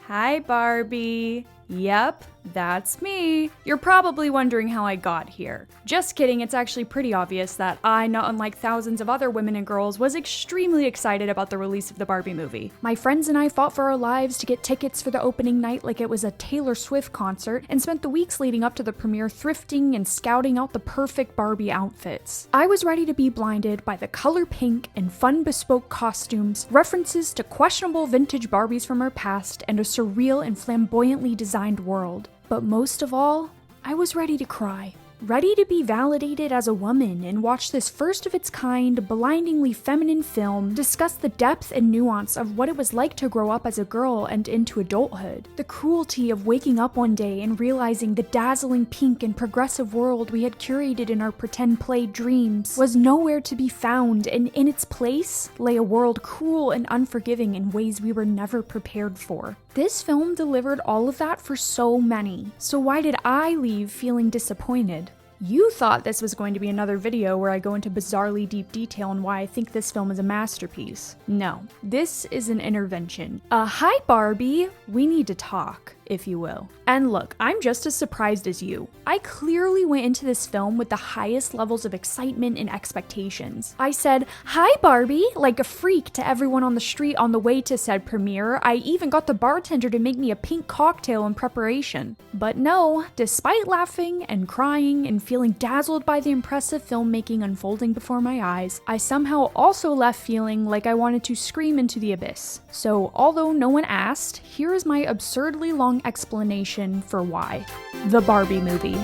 Hi, Barbie. Yep, that's me. You're probably wondering how I got here. Just kidding, it's actually pretty obvious that I, not unlike thousands of other women and girls, was extremely excited about the release of the Barbie movie. My friends and I fought for our lives to get tickets for the opening night like it was a Taylor Swift concert, and spent the weeks leading up to the premiere thrifting and scouting out the perfect Barbie outfits. I was ready to be blinded by the color pink and fun bespoke costumes, references to questionable vintage Barbies from our past, and a surreal and flamboyantly designed world. But most of all, I was ready to cry. Ready to be validated as a woman and watch this first of its kind, blindingly feminine film discuss the depth and nuance of what it was like to grow up as a girl and into adulthood. The cruelty of waking up one day and realizing the dazzling pink and progressive world we had curated in our pretend play dreams was nowhere to be found, and in its place lay a world cruel and unforgiving in ways we were never prepared for. This film delivered all of that for so many. So why did I leave feeling disappointed? You thought this was going to be another video where I go into bizarrely deep detail on why I think this film is a masterpiece. No, this is an intervention. Hi Barbie, we need to talk, if you will. And look, I'm just as surprised as you. I clearly went into this film with the highest levels of excitement and expectations. I said, "Hi Barbie," like a freak to everyone on the street on the way to said premiere. I even got the bartender to make me a pink cocktail in preparation. But no, despite laughing and crying and feeling dazzled by the impressive filmmaking unfolding before my eyes, I somehow also left feeling like I wanted to scream into the abyss. So although no one asked, here is my absurdly long explanation for why. The Barbie movie.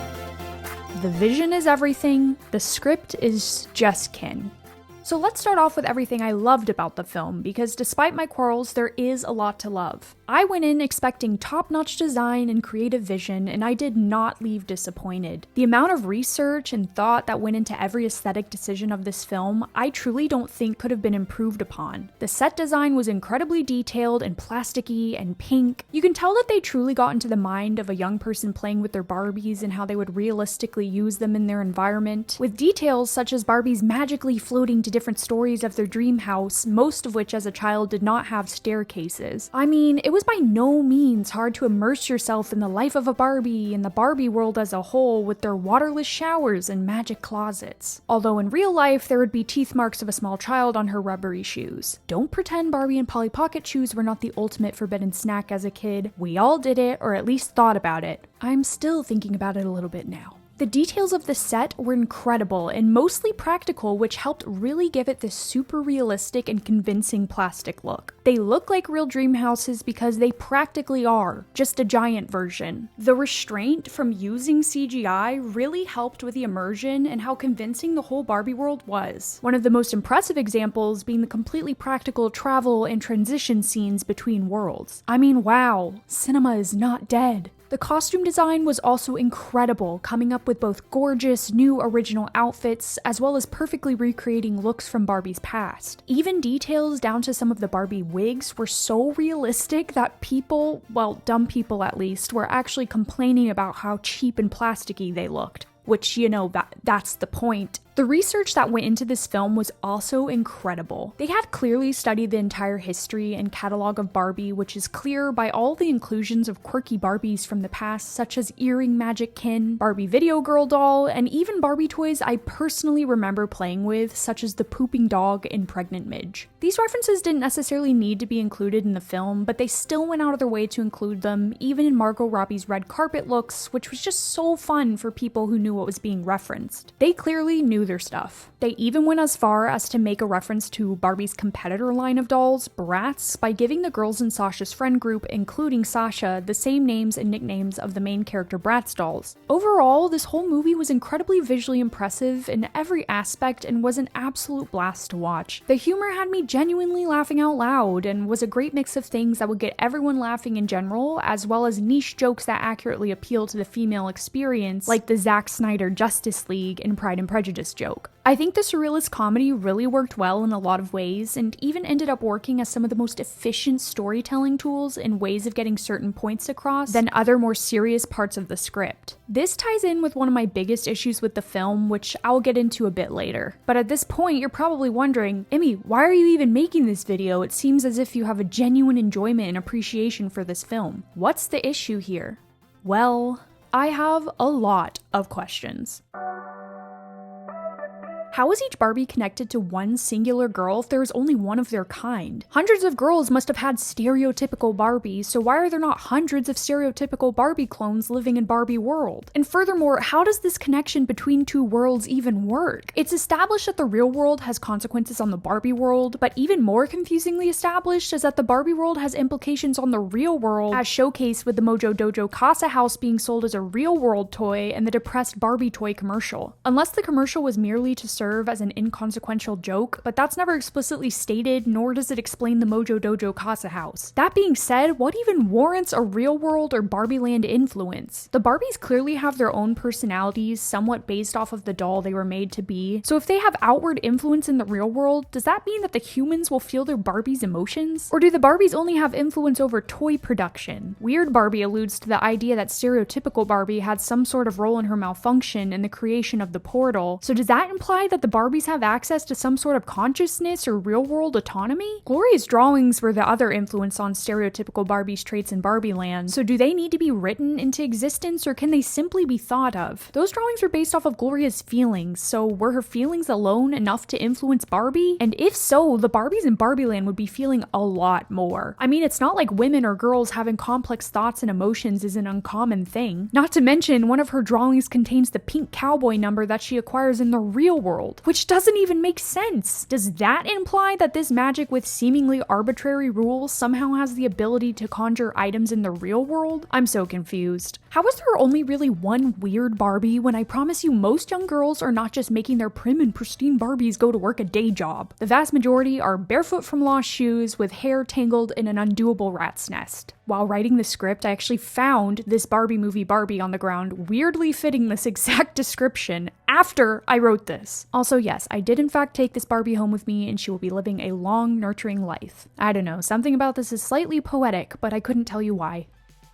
The vision is everything, the script is just kin. So let's start off with everything I loved about the film, because despite my quarrels, there is a lot to love. I went in expecting top-notch design and creative vision, and I did not leave disappointed. The amount of research and thought that went into every aesthetic decision of this film, I truly don't think could have been improved upon. The set design was incredibly detailed and plasticky and pink. You can tell that they truly got into the mind of a young person playing with their Barbies and how they would realistically use them in their environment, with details such as Barbies magically floating to different stories of their dream house, most of which as a child did not have staircases. I mean, it was by no means hard to immerse yourself in the life of a Barbie and the Barbie world as a whole with their waterless showers and magic closets. Although in real life, there would be teeth marks of a small child on her rubbery shoes. Don't pretend Barbie and Polly Pocket shoes were not the ultimate forbidden snack as a kid. We all did it, or at least thought about it. I'm still thinking about it a little bit now. The details of the set were incredible and mostly practical, which helped really give it this super realistic and convincing plastic look. They look like real dream houses because they practically are, just a giant version. The restraint from using CGI really helped with the immersion and how convincing the whole Barbie world was. One of the most impressive examples being the completely practical travel and transition scenes between worlds. I mean, wow, cinema is not dead. The costume design was also incredible, coming up with both gorgeous, new original outfits, as well as perfectly recreating looks from Barbie's past. Even details down to some of the Barbie wigs were so realistic that people, well, dumb people at least, were actually complaining about how cheap and plasticky they looked. Which, you know, that's the point. The research that went into this film was also incredible. They had clearly studied the entire history and catalog of Barbie, which is clear by all the inclusions of quirky Barbies from the past, such as Earring Magic Kin, Barbie Video Girl doll, and even Barbie toys I personally remember playing with, such as the pooping dog and pregnant Midge. These references didn't necessarily need to be included in the film, but they still went out of their way to include them, even in Margot Robbie's red carpet looks, which was just so fun for people who knew what was being referenced. They clearly knew their stuff. They even went as far as to make a reference to Barbie's competitor line of dolls, Bratz, by giving the girls in Sasha's friend group, including Sasha, the same names and nicknames of the main character Bratz dolls. Overall, this whole movie was incredibly visually impressive in every aspect and was an absolute blast to watch. The humor had me genuinely laughing out loud and was a great mix of things that would get everyone laughing in general, as well as niche jokes that accurately appeal to the female experience, like the Zack Snyder Justice League and Pride and Prejudice joke. I think the surrealist comedy really worked well in a lot of ways, and even ended up working as some of the most efficient storytelling tools and ways of getting certain points across than other more serious parts of the script. This ties in with one of my biggest issues with the film, which I'll get into a bit later. But at this point, you're probably wondering, Emmy, why are you even making this video? It seems as if you have a genuine enjoyment and appreciation for this film. What's the issue here? Well, I have a lot of questions. How is each Barbie connected to one singular girl if there is only one of their kind? Hundreds of girls must have had stereotypical Barbies, so why are there not hundreds of stereotypical Barbie clones living in Barbie world? And furthermore, how does this connection between two worlds even work? It's established that the real world has consequences on the Barbie world, but even more confusingly established is that the Barbie world has implications on the real world, as showcased with the Mojo Dojo Casa house being sold as a real world toy and the depressed Barbie toy commercial. Unless the commercial was merely to serve as an inconsequential joke, but that's never explicitly stated, nor does it explain the Mojo Dojo Casa house. That being said, what even warrants a real world or Barbie land influence? The Barbies clearly have their own personalities, somewhat based off of the doll they were made to be, so if they have outward influence in the real world, does that mean that the humans will feel their Barbies' emotions? Or do the Barbies only have influence over toy production? Weird Barbie alludes to the idea that stereotypical Barbie had some sort of role in her malfunction in the creation of the portal, so does that imply that the Barbies have access to some sort of consciousness or real-world autonomy? Gloria's drawings were the other influence on stereotypical Barbie's traits in Barbie Land, so do they need to be written into existence or can they simply be thought of? Those drawings were based off of Gloria's feelings, so were her feelings alone enough to influence Barbie? And if so, the Barbies in Barbie Land would be feeling a lot more. I mean, it's not like women or girls having complex thoughts and emotions is an uncommon thing. Not to mention, one of her drawings contains the pink cowboy number that she acquires in the real world, which doesn't even make sense. Does that imply that this magic with seemingly arbitrary rules somehow has the ability to conjure items in the real world? I'm so confused. How is there only really one weird Barbie when I promise you most young girls are not just making their prim and pristine Barbies go to work a day job? The vast majority are barefoot from lost shoes with hair tangled in an undoable rat's nest. While writing the script, I actually found this Barbie movie Barbie on the ground, weirdly fitting this exact description after I wrote this. Also, yes, I did in fact take this Barbie home with me and she will be living a long, nurturing life. I don't know, something about this is slightly poetic, but I couldn't tell you why.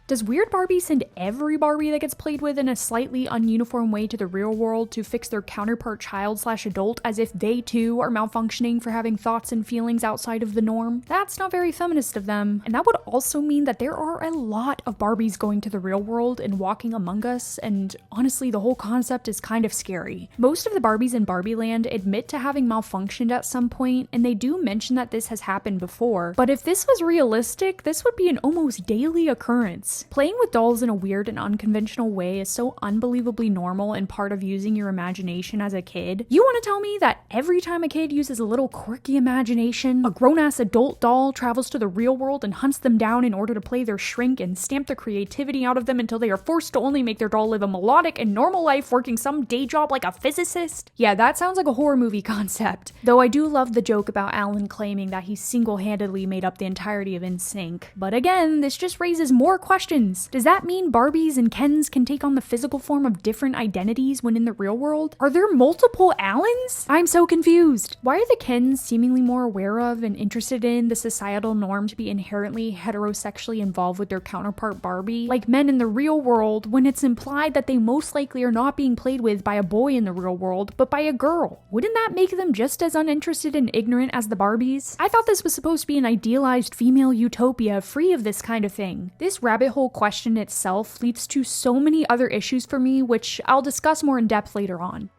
Does Weird Barbie send every Barbie that gets played with in a slightly ununiform way to the real world to fix their counterpart child/adult as if they too are malfunctioning for having thoughts and feelings outside of the norm? That's not very feminist of them, and that would also mean that there are a lot of Barbies going to the real world and walking among us, and honestly the whole concept is kind of scary. Most of the Barbies in Barbie Land admit to having malfunctioned at some point, and they do mention that this has happened before, but if this was realistic, this would be an almost daily occurrence. Playing with dolls in a weird and unconventional way is so unbelievably normal and part of using your imagination as a kid. You want to tell me that every time a kid uses a little quirky imagination, a grown-ass adult doll travels to the real world and hunts them down in order to play their shrink and stamp the creativity out of them until they are forced to only make their doll live a melodic and normal life working some day job like a physicist? Yeah, that sounds like a horror movie concept. Though I do love the joke about Alan claiming that he single-handedly made up the entirety of NSYNC. But again, this just raises more questions. Does that mean Barbies and Kens can take on the physical form of different identities when in the real world? Are there multiple Allens? I'm so confused. Why are the Kens seemingly more aware of and interested in the societal norm to be inherently heterosexually involved with their counterpart Barbie, like men in the real world, when it's implied that they most likely are not being played with by a boy in the real world, but by a girl? Wouldn't that make them just as uninterested and ignorant as the Barbies? I thought this was supposed to be an idealized female utopia free of this kind of thing. This rabbit hole question itself leads to so many other issues for me, which I'll discuss more in depth later on.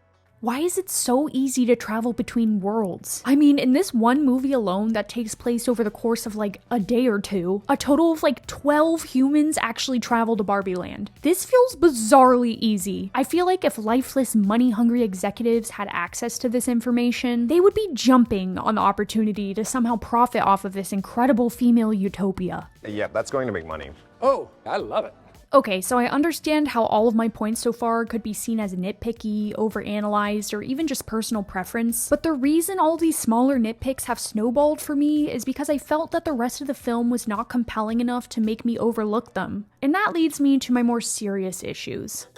Why is it so easy to travel between worlds? I mean, in this one movie alone that takes place over the course of like a day or two, a total of like 12 humans actually travel to Barbie Land. This feels bizarrely easy. I feel like if lifeless, money-hungry executives had access to this information, they would be jumping on the opportunity to somehow profit off of this incredible female utopia. Yeah, that's going to make money. Oh, I love it. Okay, so I understand how all of my points so far could be seen as nitpicky, overanalyzed, or even just personal preference, but the reason all these smaller nitpicks have snowballed for me is because I felt that the rest of the film was not compelling enough to make me overlook them. And that leads me to my more serious issues.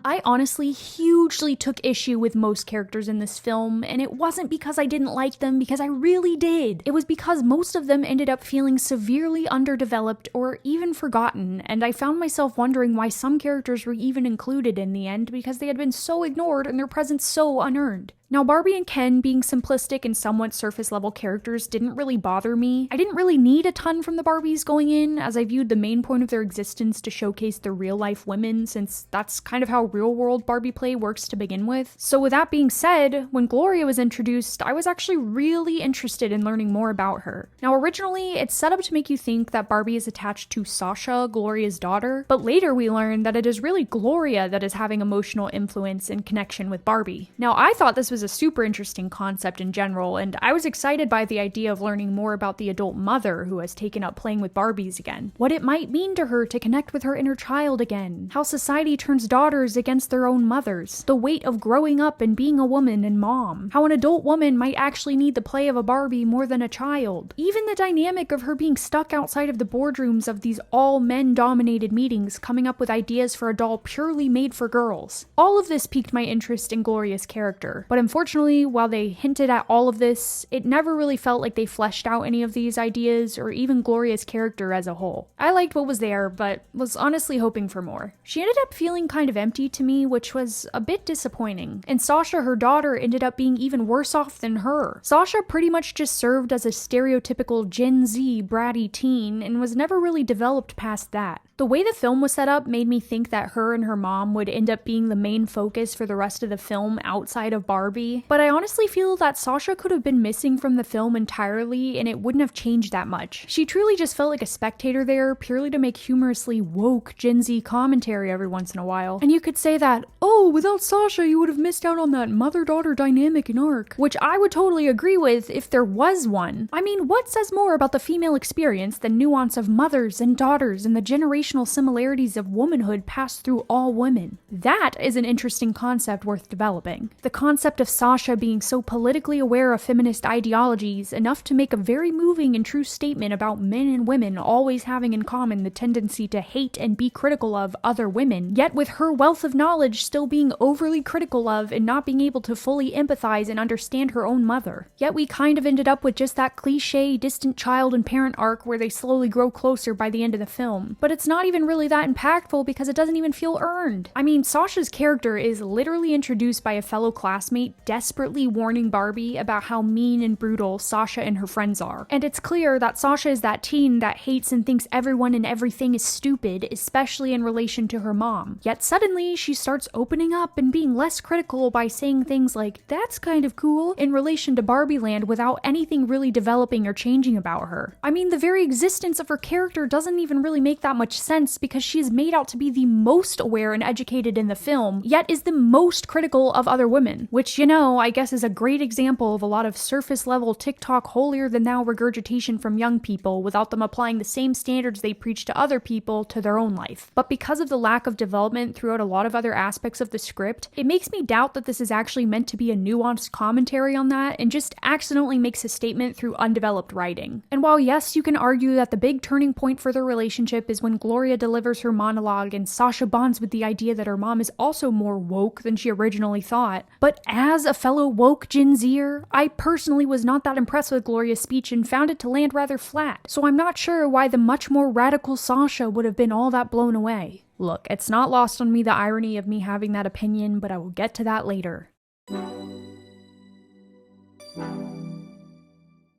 I honestly hugely took issue with most characters in this film, and it wasn't because I didn't like them, because I really did. It was because most of them ended up feeling severely underdeveloped or even forgotten, and I found myself wondering why some characters were even included in the end because they had been so ignored and their presence so unearned. Now, Barbie and Ken being simplistic and somewhat surface-level characters didn't really bother me. I didn't really need a ton from the Barbies going in, as I viewed the main point of their existence to showcase the real-life women, since that's kind of how real-world Barbie play works to begin with. So with that being said, when Gloria was introduced, I was actually really interested in learning more about her. Now, originally, it's set up to make you think that Barbie is attached to Sasha, Gloria's daughter, but later we learn that it is really Gloria that is having emotional influence and connection with Barbie. Now, I thought this was a super interesting concept in general, and I was excited by the idea of learning more about the adult mother who has taken up playing with Barbies again. What it might mean to her to connect with her inner child again. How society turns daughters against their own mothers. The weight of growing up and being a woman and mom. How an adult woman might actually need the play of a Barbie more than a child. Even the dynamic of her being stuck outside of the boardrooms of these all men-dominated meetings, coming up with ideas for a doll purely made for girls. All of this piqued my interest in Gloria's character, but unfortunately, while they hinted at all of this, it never really felt like they fleshed out any of these ideas or even Gloria's character as a whole. I liked what was there, but was honestly hoping for more. She ended up feeling kind of empty to me, which was a bit disappointing. And Sasha, her daughter, ended up being even worse off than her. Sasha pretty much just served as a stereotypical Gen Z bratty teen and was never really developed past that. The way the film was set up made me think that her and her mom would end up being the main focus for the rest of the film outside of Barbie, but I honestly feel that Sasha could have been missing from the film entirely and it wouldn't have changed that much. She truly just felt like a spectator there, purely to make humorously woke Gen Z commentary every once in a while. And you could say that, oh, without Sasha you would have missed out on that mother-daughter dynamic and arc, which I would totally agree with if there was one. I mean, what says more about the female experience than nuance of mothers and daughters and the generational similarities of womanhood passed through all women? That is an interesting concept worth developing. The concept of Sasha being so politically aware of feminist ideologies enough to make a very moving and true statement about men and women always having in common the tendency to hate and be critical of other women, yet with her wealth of knowledge still being overly critical of and not being able to fully empathize and understand her own mother. Yet we kind of ended up with just that cliche distant child and parent arc where they slowly grow closer by the end of the film. But it's not even really that impactful because it doesn't even feel earned. I mean, Sasha's character is literally introduced by a fellow classmate desperately warning Barbie about how mean and brutal Sasha and her friends are. And it's clear that Sasha is that teen that hates and thinks everyone and everything is stupid, especially in relation to her mom. Yet suddenly, she starts opening up and being less critical by saying things like, that's kind of cool, in relation to Barbie Land without anything really developing or changing about her. I mean, the very existence of her character doesn't even really make that much sense because she is made out to be the most aware and educated in the film, yet is the most critical of other women, which, you know, I guess is a great example of a lot of surface-level TikTok holier-than-thou regurgitation from young people without them applying the same standards they preach to other people to their own life. But because of the lack of development throughout a lot of other aspects of the script, it makes me doubt that this is actually meant to be a nuanced commentary on that and just accidentally makes a statement through undeveloped writing. And while yes, you can argue that the big turning point for their relationship is when Gloria delivers her monologue and Sasha bonds with the idea that her mom is also more woke than she originally thought, but as a fellow woke Gen Zer, I personally was not that impressed with Gloria's speech and found it to land rather flat, so I'm not sure why the much more radical Sasha would have been all that blown away. Look, it's not lost on me the irony of me having that opinion, but I will get to that later.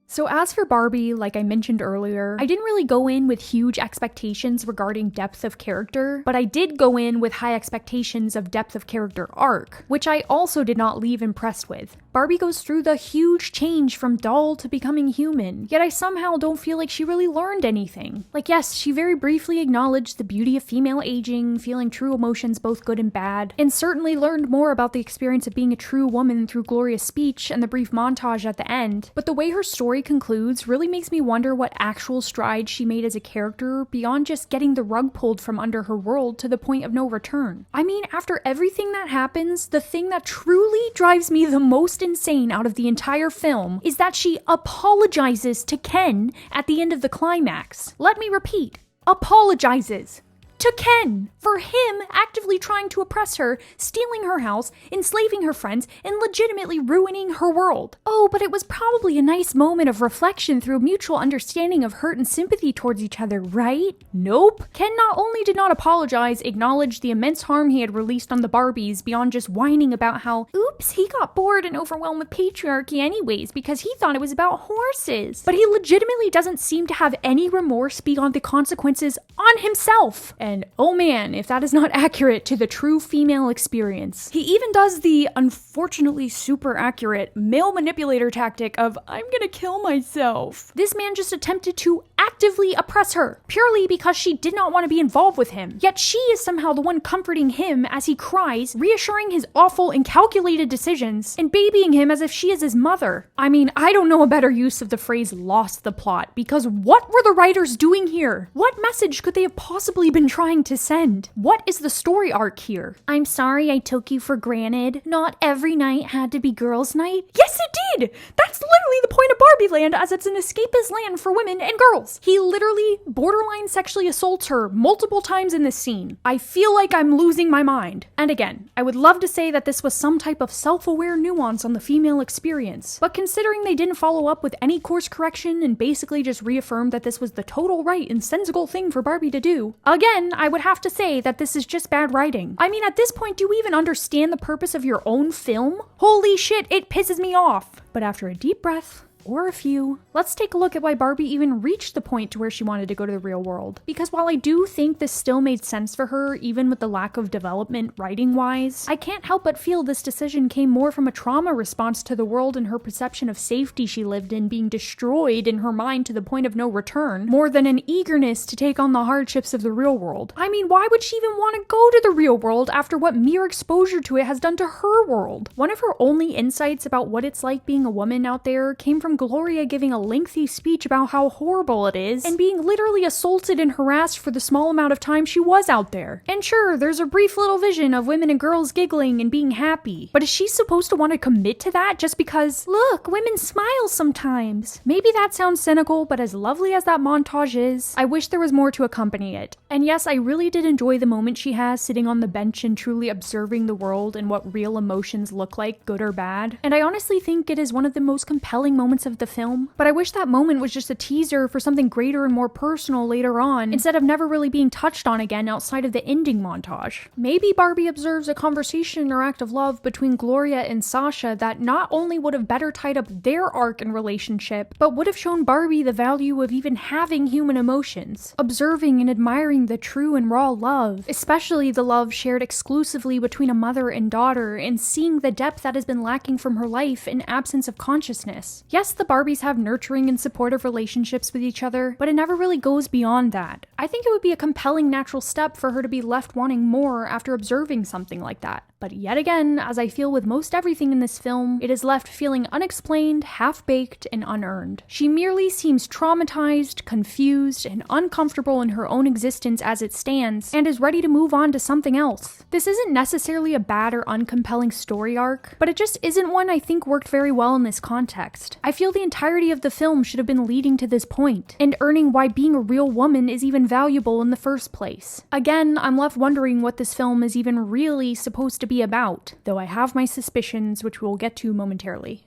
So as for Barbie, like I mentioned earlier, I didn't really go in with huge expectations regarding depth of character, but I did go in with high expectations of depth of character arc, which I also did not leave impressed with. Barbie goes through the huge change from doll to becoming human, yet I somehow don't feel like she really learned anything. Like yes, she very briefly acknowledged the beauty of female aging, feeling true emotions both good and bad, and certainly learned more about the experience of being a true woman through Gloria's speech and the brief montage at the end, but the way her story concludes really makes me wonder what actual strides she made as a character beyond just getting the rug pulled from under her world to the point of no return. I mean, after everything that happens, the thing that truly drives me the most insane out of the entire film is that she apologizes to Ken at the end of the climax. Let me repeat, apologizes to Ken for him actively trying to oppress her, stealing her house, enslaving her friends, and legitimately ruining her world. Oh, but it was probably a nice moment of reflection through mutual understanding of hurt and sympathy towards each other, right? Nope. Ken not only did not apologize, acknowledge the immense harm he had released on the Barbies beyond just whining about how, oops, he got bored and overwhelmed with patriarchy anyways because he thought it was about horses. But he legitimately doesn't seem to have any remorse beyond the consequences on himself. And oh man, if that is not accurate to the true female experience. He even does the unfortunately super accurate male manipulator tactic of, I'm gonna kill myself. This man just attempted to actively oppress her, purely because she did not want to be involved with him. Yet she is somehow the one comforting him as he cries, reassuring his awful and calculated decisions, and babying him as if she is his mother. I mean, I don't know a better use of the phrase lost the plot, because what were the writers doing here? What message could they have possibly been trying to send? What is the story arc here? I'm sorry I took you for granted. Not every night had to be girls' night. Yes, it did! That's literally the point of Barbie Land, as it's an escapist land for women and girls. He literally borderline sexually assaults her multiple times in this scene. I feel like I'm losing my mind. And again, I would love to say that this was some type of self-aware nuance on the female experience, but considering they didn't follow up with any course correction and basically just reaffirmed that this was the total right and sensible thing for Barbie to do, again, I would have to say that this is just bad writing. I mean, at this point, do you even understand the purpose of your own film? Holy shit, it pisses me off. But after a deep breath, or a few, let's take a look at why Barbie even reached the point to where she wanted to go to the real world. Because while I do think this still made sense for her, even with the lack of development writing-wise, I can't help but feel this decision came more from a trauma response to the world and her perception of safety she lived in being destroyed in her mind to the point of no return, more than an eagerness to take on the hardships of the real world. I mean, why would she even want to go to the real world after what mere exposure to it has done to her world? One of her only insights about what it's like being a woman out there came from Gloria giving a lengthy speech about how horrible it is and being literally assaulted and harassed for the small amount of time she was out there. And sure, there's a brief little vision of women and girls giggling and being happy, but is she supposed to want to commit to that just because, look, women smile sometimes? Maybe that sounds cynical, but as lovely as that montage is, I wish there was more to accompany it. And yes, I really did enjoy the moment she has sitting on the bench and truly observing the world and what real emotions look like, good or bad. And I honestly think it is one of the most compelling moments of the film, but I wish that moment was just a teaser for something greater and more personal later on, instead of never really being touched on again outside of the ending montage. Maybe Barbie observes a conversation or act of love between Gloria and Sasha that not only would have better tied up their arc and relationship, but would have shown Barbie the value of even having human emotions, observing and admiring the true and raw love, especially the love shared exclusively between a mother and daughter, and seeing the depth that has been lacking from her life in absence of consciousness. Yes, the Barbies have nurturing and supportive relationships with each other, but it never really goes beyond that. I think it would be a compelling natural step for her to be left wanting more after observing something like that. But yet again, as I feel with most everything in this film, it is left feeling unexplained, half-baked, and unearned. She merely seems traumatized, confused, and uncomfortable in her own existence as it stands, and is ready to move on to something else. This isn't necessarily a bad or uncompelling story arc, but it just isn't one I think worked very well in this context. I feel the entirety of the film should have been leading to this point, and earning why being a real woman is even valuable in the first place. Again, I'm left wondering what this film is even really supposed to be about, though I have my suspicions, which we'll get to momentarily.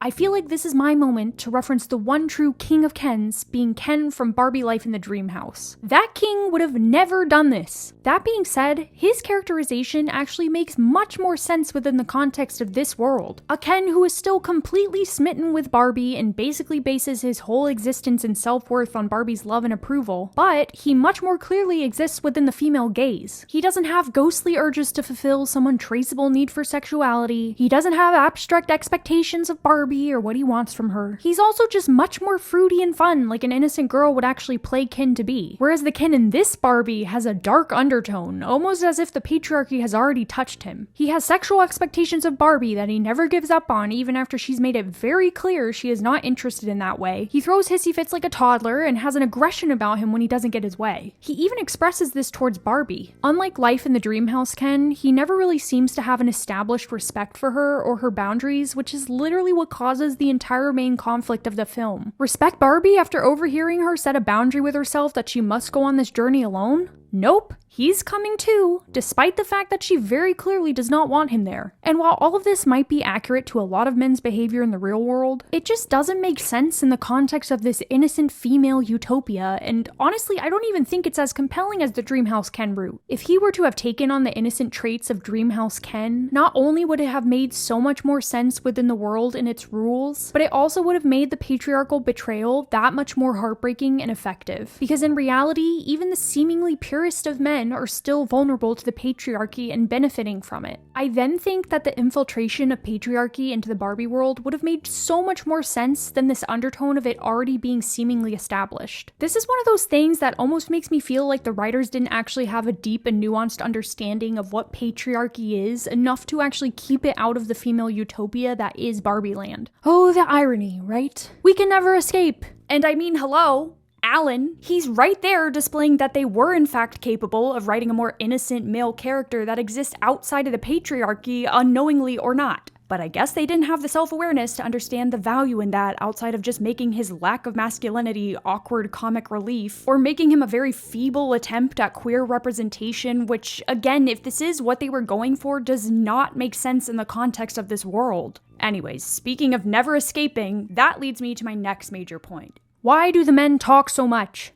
I feel like this is my moment to reference the one true king of Kens, being Ken from Barbie Life in the Dream House. That king would have never done this. That being said, his characterization actually makes much more sense within the context of this world. A Ken who is still completely smitten with Barbie and basically bases his whole existence and self-worth on Barbie's love and approval, but he much more clearly exists within the female gaze. He doesn't have ghostly urges to fulfill some untraceable need for sexuality. He doesn't have abstract expectations of Barbie or what he wants from her. He's also just much more fruity and fun, like an innocent girl would actually play Ken to be. Whereas the Ken in this Barbie has a dark undertone, almost as if the patriarchy has already touched him. He has sexual expectations of Barbie that he never gives up on, even after she's made it very clear she is not interested in that way. He throws hissy fits like a toddler and has an aggression about him when he doesn't get his way. He even expresses this towards Barbie. Unlike Life in the Dream House Ken, he never really seems to have an established respect for her or her boundaries, which is literally what causes the entire main conflict of the film. Respect Barbie after overhearing her set a boundary with herself that she must go on this journey alone? Nope. He's coming too, despite the fact that she very clearly does not want him there. And while all of this might be accurate to a lot of men's behavior in the real world, it just doesn't make sense in the context of this innocent female utopia, and honestly, I don't even think it's as compelling as the Dreamhouse Ken route. If he were to have taken on the innocent traits of Dreamhouse Ken, not only would it have made so much more sense within the world and its rules, but it also would have made the patriarchal betrayal that much more heartbreaking and effective. Because in reality, even the seemingly purest of men are still vulnerable to the patriarchy and benefiting from it. I then think that the infiltration of patriarchy into the Barbie world would have made so much more sense than this undertone of it already being seemingly established. This is one of those things that almost makes me feel like the writers didn't actually have a deep and nuanced understanding of what patriarchy is, enough to actually keep it out of the female utopia that is Barbie Land. Oh, the irony, right? We can never escape. And I mean, hello? Alan, he's right there displaying that they were in fact capable of writing a more innocent male character that exists outside of the patriarchy, unknowingly or not. But I guess they didn't have the self-awareness to understand the value in that outside of just making his lack of masculinity awkward comic relief, or making him a very feeble attempt at queer representation, which, again, if this is what they were going for, does not make sense in the context of this world. Anyways, speaking of never escaping, that leads me to my next major point. Why do the men talk so much?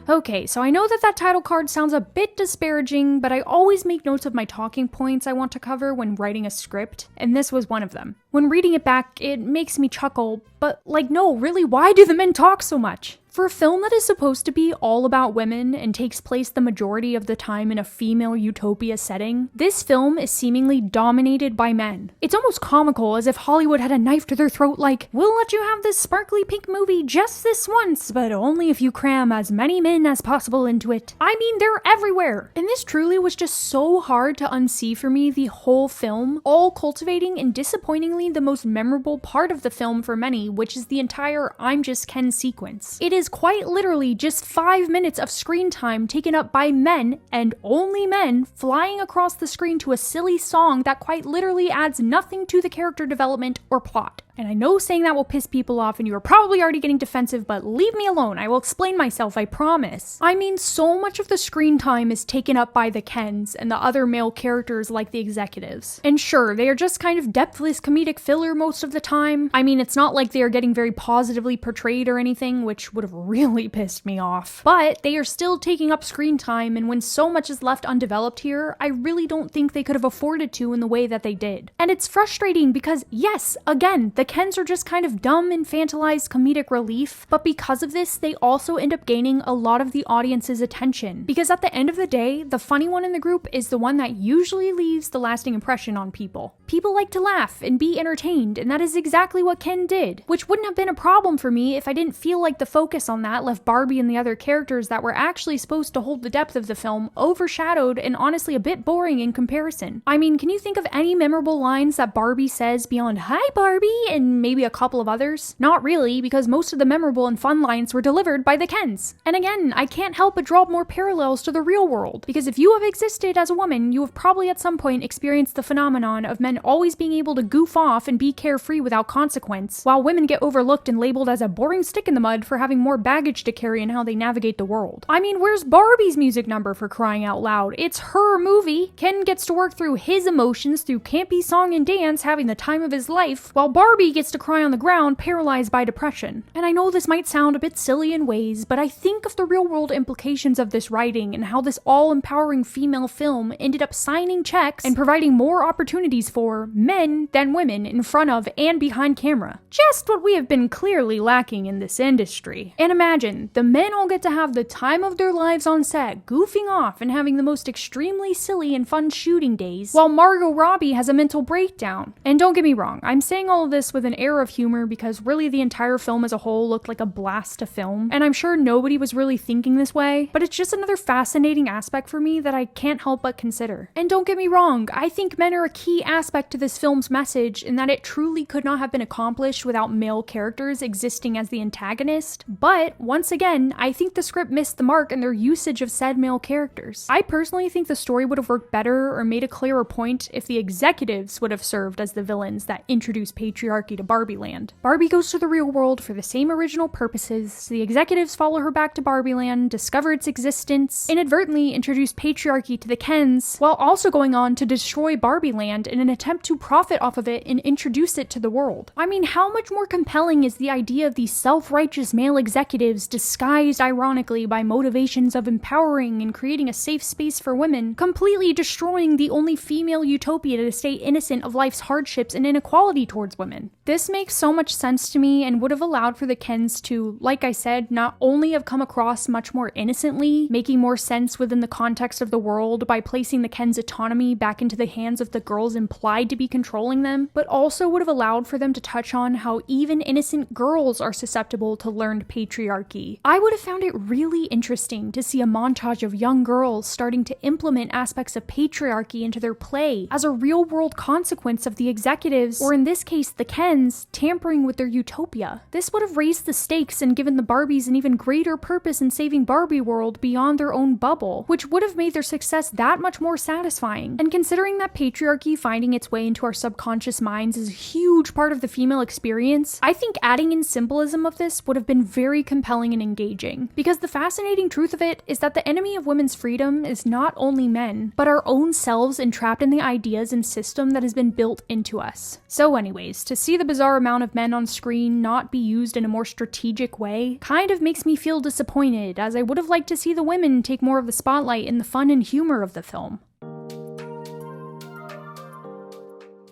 Okay, so I know that title card sounds a bit disparaging, but I always make notes of my talking points I want to cover when writing a script, and this was one of them. When reading it back, it makes me chuckle, but no, really, why do the men talk so much? For a film that is supposed to be all about women and takes place the majority of the time in a female utopia setting, this film is seemingly dominated by men. It's almost comical, as if Hollywood had a knife to their throat like, we'll let you have this sparkly pink movie just this once, but only if you cram as many men as possible into it. I mean, they're everywhere! And this truly was just so hard to unsee for me the whole film, all cultivating and disappointingly the most memorable part of the film for many, which is the entire I'm Just Ken sequence. It is quite literally just 5 minutes of screen time taken up by men, and only men, flying across the screen to a silly song that quite literally adds nothing to the character development or plot. And I know saying that will piss people off and you are probably already getting defensive, but leave me alone, I will explain myself, I promise. I mean, so much of the screen time is taken up by the Kens and the other male characters like the executives. And sure, they are just kind of depthless comedic filler most of the time. I mean, it's not like they are getting very positively portrayed or anything, which would have really pissed me off. But they are still taking up screen time, and when so much is left undeveloped here, I really don't think they could have afforded to in the way that they did. And it's frustrating because, yes, again, the Kens are just kind of dumb, infantilized comedic relief, but because of this, they also end up gaining a lot of the audience's attention. Because at the end of the day, the funny one in the group is the one that usually leaves the lasting impression on people. People like to laugh and be entertained, and that is exactly what Ken did, which wouldn't have been a problem for me if I didn't feel like the focus on that left Barbie and the other characters that were actually supposed to hold the depth of the film overshadowed and honestly a bit boring in comparison. I mean, can you think of any memorable lines that Barbie says beyond "Hi Barbie" and maybe a couple of others? Not really, because most of the memorable and fun lines were delivered by the Kens. And again, I can't help but draw more parallels to the real world, because if you have existed as a woman, you have probably at some point experienced the phenomenon of men always being able to goof off and be carefree without consequence, while women get overlooked and labeled as a boring stick in the mud for having more baggage to carry in how they navigate the world. I mean, where's Barbie's music number, for crying out loud? It's her movie. Ken gets to work through his emotions through campy song and dance, having the time of his life, while Barbie gets to cry on the ground, paralyzed by depression. And I know this might sound a bit silly in ways, but I think of the real-world implications of this writing and how this all-empowering female film ended up signing checks and providing more opportunities for men than women in front of and behind camera. Just what we have been clearly lacking in this industry. And imagine, the men all get to have the time of their lives on set, goofing off and having the most extremely silly and fun shooting days, while Margot Robbie has a mental breakdown. And don't get me wrong, I'm saying all of this with an air of humor because really the entire film as a whole looked like a blast to film, and I'm sure nobody was really thinking this way, but it's just another fascinating aspect for me that I can't help but consider. And don't get me wrong, I think men are a key aspect aspect to this film's message in that it truly could not have been accomplished without male characters existing as the antagonist, but once again, I think the script missed the mark in their usage of said male characters. I personally think the story would have worked better or made a clearer point if the executives would have served as the villains that introduced patriarchy to Barbie Land. Barbie goes to the real world for the same original purposes, so the executives follow her back to Barbie Land, discover its existence, inadvertently introduce patriarchy to the Kens, while also going on to destroy Barbie Land in an attempt to profit off of it and introduce it to the world. I mean, how much more compelling is the idea of these self-righteous male executives disguised ironically by motivations of empowering and creating a safe space for women, completely destroying the only female utopia to stay innocent of life's hardships and inequality towards women? This makes so much sense to me and would have allowed for the Kens to, like I said, not only have come across much more innocently, making more sense within the context of the world by placing the Kens' autonomy back into the hands of the girls implied to be controlling them, but also would have allowed for them to touch on how even innocent girls are susceptible to learned patriarchy. I would have found it really interesting to see a montage of young girls starting to implement aspects of patriarchy into their play as a real-world consequence of the executives, or in this case the Kens, tampering with their utopia. This would have raised the stakes and given the Barbies an even greater purpose in saving Barbie world beyond their own bubble, which would have made their success that much more satisfying. And considering that patriarchy finding its way into our subconscious minds is a huge part of the female experience, I think adding in symbolism of this would have been very compelling and engaging. Because the fascinating truth of it is that the enemy of women's freedom is not only men, but our own selves entrapped in the ideas and system that has been built into us. So anyways, to see the bizarre amount of men on screen not be used in a more strategic way kind of makes me feel disappointed, as I would have liked to see the women take more of the spotlight in the fun and humor of the film.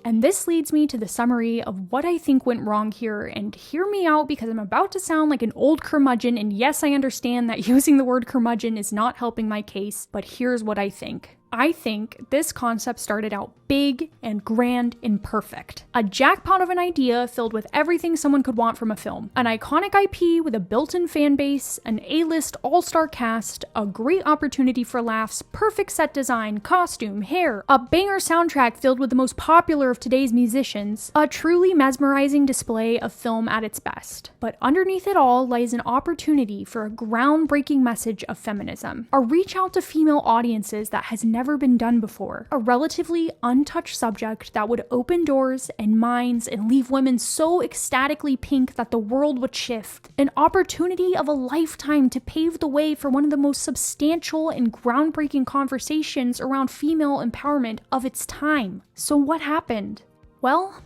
And this leads me to the summary of what I think went wrong here, and hear me out because I'm about to sound like an old curmudgeon, and yes, I understand that using the word curmudgeon is not helping my case, but here's what I think. I think this concept started out big and grand and perfect. A jackpot of an idea filled with everything someone could want from a film. An iconic IP with a built-in fan base, an A-list all-star cast, a great opportunity for laughs, perfect set design, costume, hair, a banger soundtrack filled with the most popular of today's musicians, a truly mesmerizing display of film at its best. But underneath it all lies an opportunity for a groundbreaking message of feminism. A reach out to female audiences that has never been done before. A relatively untouched subject that would open doors and minds and leave women so ecstatically pink that the world would shift. An opportunity of a lifetime to pave the way for one of the most substantial and groundbreaking conversations around female empowerment of its time. So what happened? Well,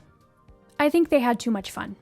I think they had too much fun.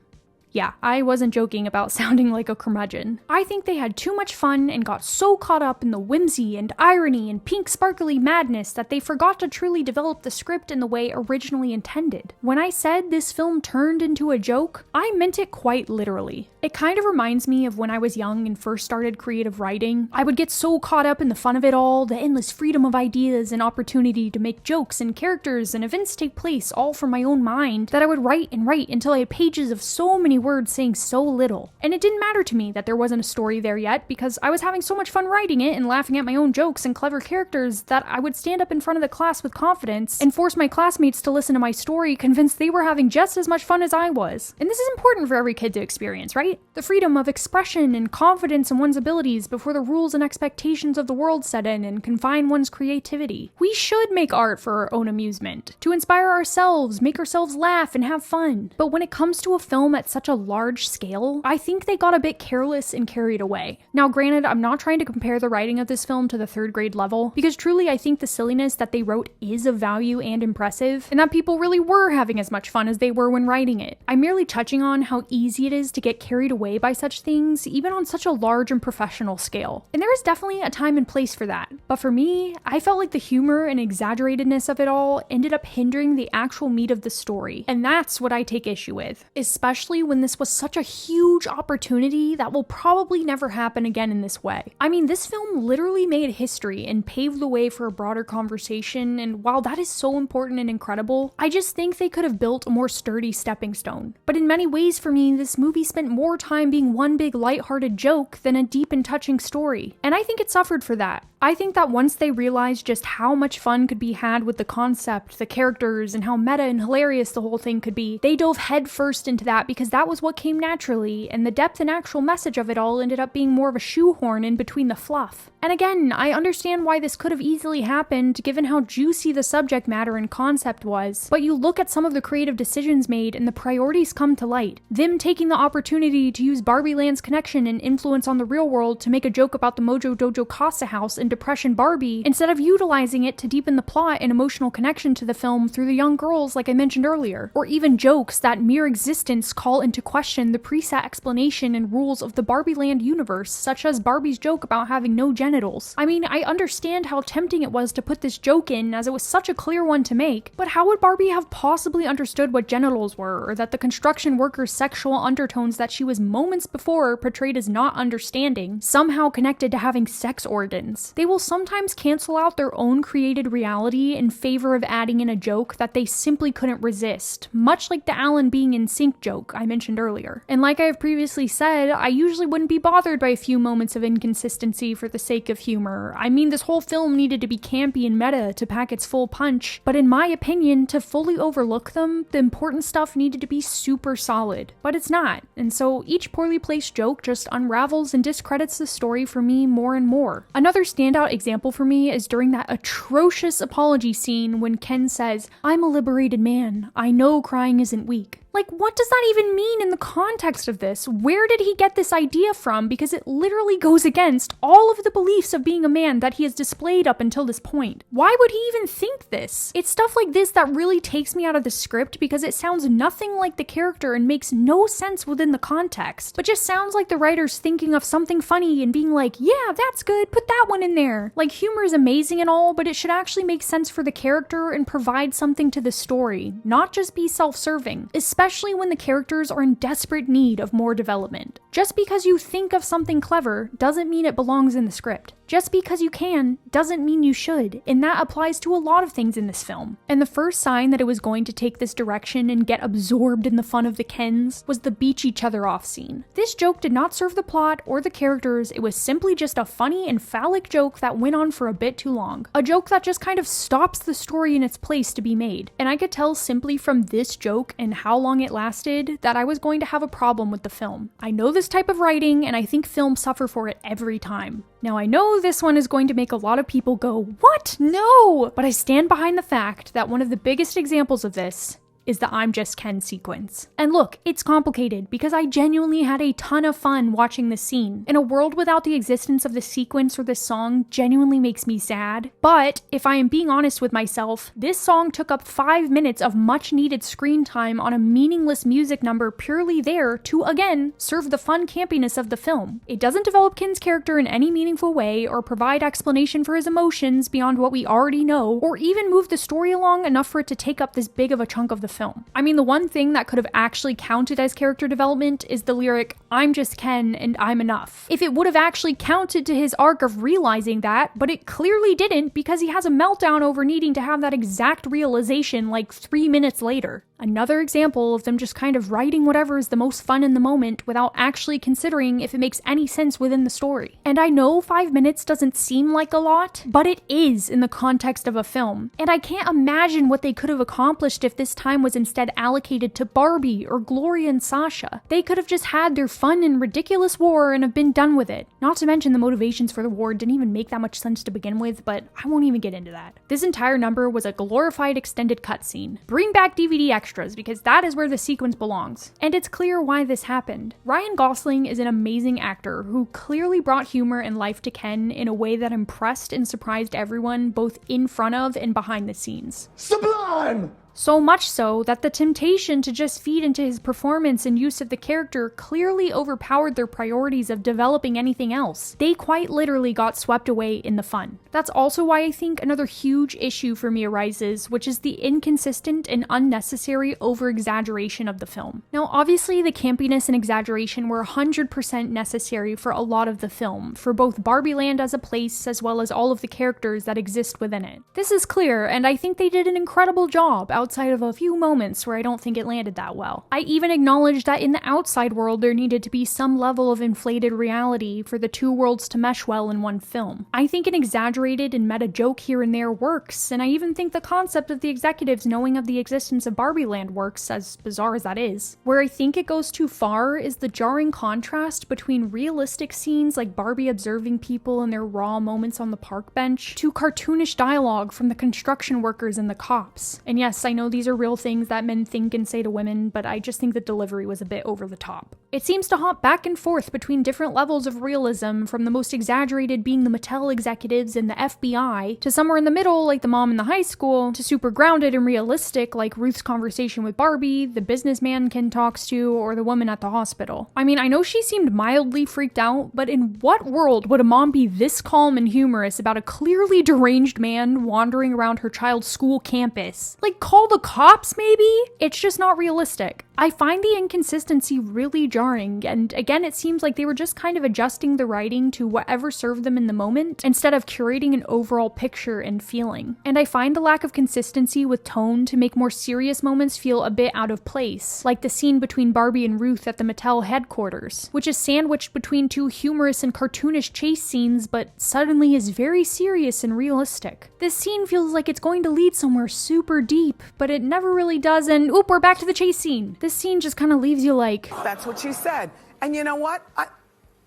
Yeah, I wasn't joking about sounding like a curmudgeon. I think they had too much fun and got so caught up in the whimsy and irony and pink sparkly madness that they forgot to truly develop the script in the way originally intended. When I said this film turned into a joke, I meant it quite literally. It kind of reminds me of when I was young and first started creative writing. I would get so caught up in the fun of it all, the endless freedom of ideas and opportunity to make jokes and characters and events take place all from my own mind, that I would write and write until I had pages of so many words saying so little. And it didn't matter to me that there wasn't a story there yet, because I was having so much fun writing it and laughing at my own jokes and clever characters that I would stand up in front of the class with confidence and force my classmates to listen to my story, convinced they were having just as much fun as I was. And this is important for every kid to experience, right? The freedom of expression and confidence in one's abilities before the rules and expectations of the world set in and confine one's creativity. We should make art for our own amusement, to inspire ourselves, make ourselves laugh and have fun. But when it comes to a film at such a large scale, I think they got a bit careless and carried away. Now granted, I'm not trying to compare the writing of this film to the third grade level, because truly I think the silliness that they wrote is of value and impressive, and that people really were having as much fun as they were when writing it. I'm merely touching on how easy it is to get carried away by such things, even on such a large and professional scale. And there is definitely a time and place for that. But for me, I felt like the humor and exaggeratedness of it all ended up hindering the actual meat of the story. And that's what I take issue with, especially when when this was such a huge opportunity that will probably never happen again in this way. I mean, this film literally made history and paved the way for a broader conversation, and while that is so important and incredible, I just think they could have built a more sturdy stepping stone. But in many ways for me, this movie spent more time being one big lighthearted joke than a deep and touching story, and I think it suffered for that. I think that once they realized just how much fun could be had with the concept, the characters, and how meta and hilarious the whole thing could be, they dove headfirst into that because that was what came naturally, and the depth and actual message of it all ended up being more of a shoehorn in between the fluff. And again, I understand why this could have easily happened given how juicy the subject matter and concept was, but you look at some of the creative decisions made and the priorities come to light. Them taking the opportunity to use Barbie Land's connection and influence on the real world to make a joke about the Mojo Dojo Casa house and Depression Barbie, instead of utilizing it to deepen the plot and emotional connection to the film through the young girls like I mentioned earlier, or even jokes that mere existence call into question the preset explanation and rules of the Barbie Land universe, such as Barbie's joke about having no genitals. I mean, I understand how tempting it was to put this joke in as it was such a clear one to make, but how would Barbie have possibly understood what genitals were, or that the construction worker's sexual undertones that she was moments before portrayed as not understanding somehow connected to having sex organs? They will sometimes cancel out their own created reality in favor of adding in a joke that they simply couldn't resist, much like the Alan being in sync joke I mentioned earlier. And like I have previously said, I usually wouldn't be bothered by a few moments of inconsistency for the sake of humor. I mean, this whole film needed to be campy and meta to pack its full punch, but in my opinion, to fully overlook them, the important stuff needed to be super solid. But it's not, and so each poorly placed joke just unravels and discredits the story for me more and more. Another standout example for me is during that atrocious apology scene when Ken says, "I'm a liberated man. I know crying isn't weak." Like, what does that even mean in the context of this? Where did he get this idea from? Because it literally goes against all of the beliefs of being a man that he has displayed up until this point. Why would he even think this? It's stuff like this that really takes me out of the script because it sounds nothing like the character and makes no sense within the context, but just sounds like the writer's thinking of something funny and being like, yeah, that's good, put that one in there. Like, humor is amazing and all, but it should actually make sense for the character and provide something to the story, not just be self-serving, especially when the characters are in desperate need of more development. Just because you think of something clever doesn't mean it belongs in the script. Just because you can doesn't mean you should, and that applies to a lot of things in this film. And the first sign that it was going to take this direction and get absorbed in the fun of the Kens was the beach each other off scene. This joke did not serve the plot or the characters, it was simply just a funny and phallic joke that went on for a bit too long. A joke that just kind of stops the story in its place to be made. And I could tell simply from this joke and how long it lasted that I was going to have a problem with the film. I know this type of writing, and I think films suffer for it every time. Now I know this one is going to make a lot of people go, "What? No!" But I stand behind the fact that one of the biggest examples of this is the "I'm Just Ken" sequence. And look, it's complicated because I genuinely had a ton of fun watching this scene. In a world without the existence of this sequence or this song genuinely makes me sad. But if I am being honest with myself, this song took up 5 minutes of much needed screen time on a meaningless music number purely there to, again, serve the fun campiness of the film. It doesn't develop Ken's character in any meaningful way or provide explanation for his emotions beyond what we already know, or even move the story along enough for it to take up this big of a chunk of the film. I mean, the one thing that could have actually counted as character development is the lyric, "I'm just Ken and I'm enough." If it would have actually counted to his arc of realizing that, but it clearly didn't because he has a meltdown over needing to have that exact realization like 3 minutes later. Another example of them just kind of writing whatever is the most fun in the moment without actually considering if it makes any sense within the story. And I know 5 minutes doesn't seem like a lot, but it is in the context of a film. And I can't imagine what they could have accomplished if this time was instead allocated to Barbie or Gloria and Sasha. They could have just had their fun and ridiculous war and have been done with it. Not to mention the motivations for the war didn't even make that much sense to begin with, but I won't even get into that. This entire number was a glorified extended cutscene. Bring back DVD extras because that is where the sequence belongs. And it's clear why this happened. Ryan Gosling is an amazing actor who clearly brought humor and life to Ken in a way that impressed and surprised everyone both in front of and behind the scenes. Sublime! So much so that the temptation to just feed into his performance and use of the character clearly overpowered their priorities of developing anything else. They quite literally got swept away in the fun. That's also why I think another huge issue for me arises, which is the inconsistent and unnecessary over-exaggeration of the film. Now, obviously, the campiness and exaggeration were 100% necessary for a lot of the film, for both Barbie Land as a place as well as all of the characters that exist within it. This is clear, and I think they did an incredible job outside of a few moments where I don't think it landed that well. I even acknowledge that in the outside world there needed to be some level of inflated reality for the two worlds to mesh well in one film. I think an exaggerated and meta joke here and there works, and I even think the concept of the executives knowing of the existence of Barbie Land works, as bizarre as that is. Where I think it goes too far is the jarring contrast between realistic scenes like Barbie observing people in their raw moments on the park bench to cartoonish dialogue from the construction workers and the cops. And yes, I know these are real things that men think and say to women, but I just think the delivery was a bit over the top. It seems to hop back and forth between different levels of realism, from the most exaggerated being the Mattel executives and the FBI, to somewhere in the middle like the mom in the high school, to super grounded and realistic like Ruth's conversation with Barbie, the businessman Ken talks to, or the woman at the hospital. I mean, I know she seemed mildly freaked out, but in what world would a mom be this calm and humorous about a clearly deranged man wandering around her child's school campus? Like, call the cops maybe? It's just not realistic. I find the inconsistency really jarring, and again, it seems like they were just kind of adjusting the writing to whatever served them in the moment, instead of curating an overall picture and feeling. And I find the lack of consistency with tone to make more serious moments feel a bit out of place, like the scene between Barbie and Ruth at the Mattel headquarters, which is sandwiched between two humorous and cartoonish chase scenes, but suddenly is very serious and realistic. This scene feels like it's going to lead somewhere super deep, but it never really does, and oop, we're back to the chase scene. This scene just kind of leaves you like... That's what she said. And you know what?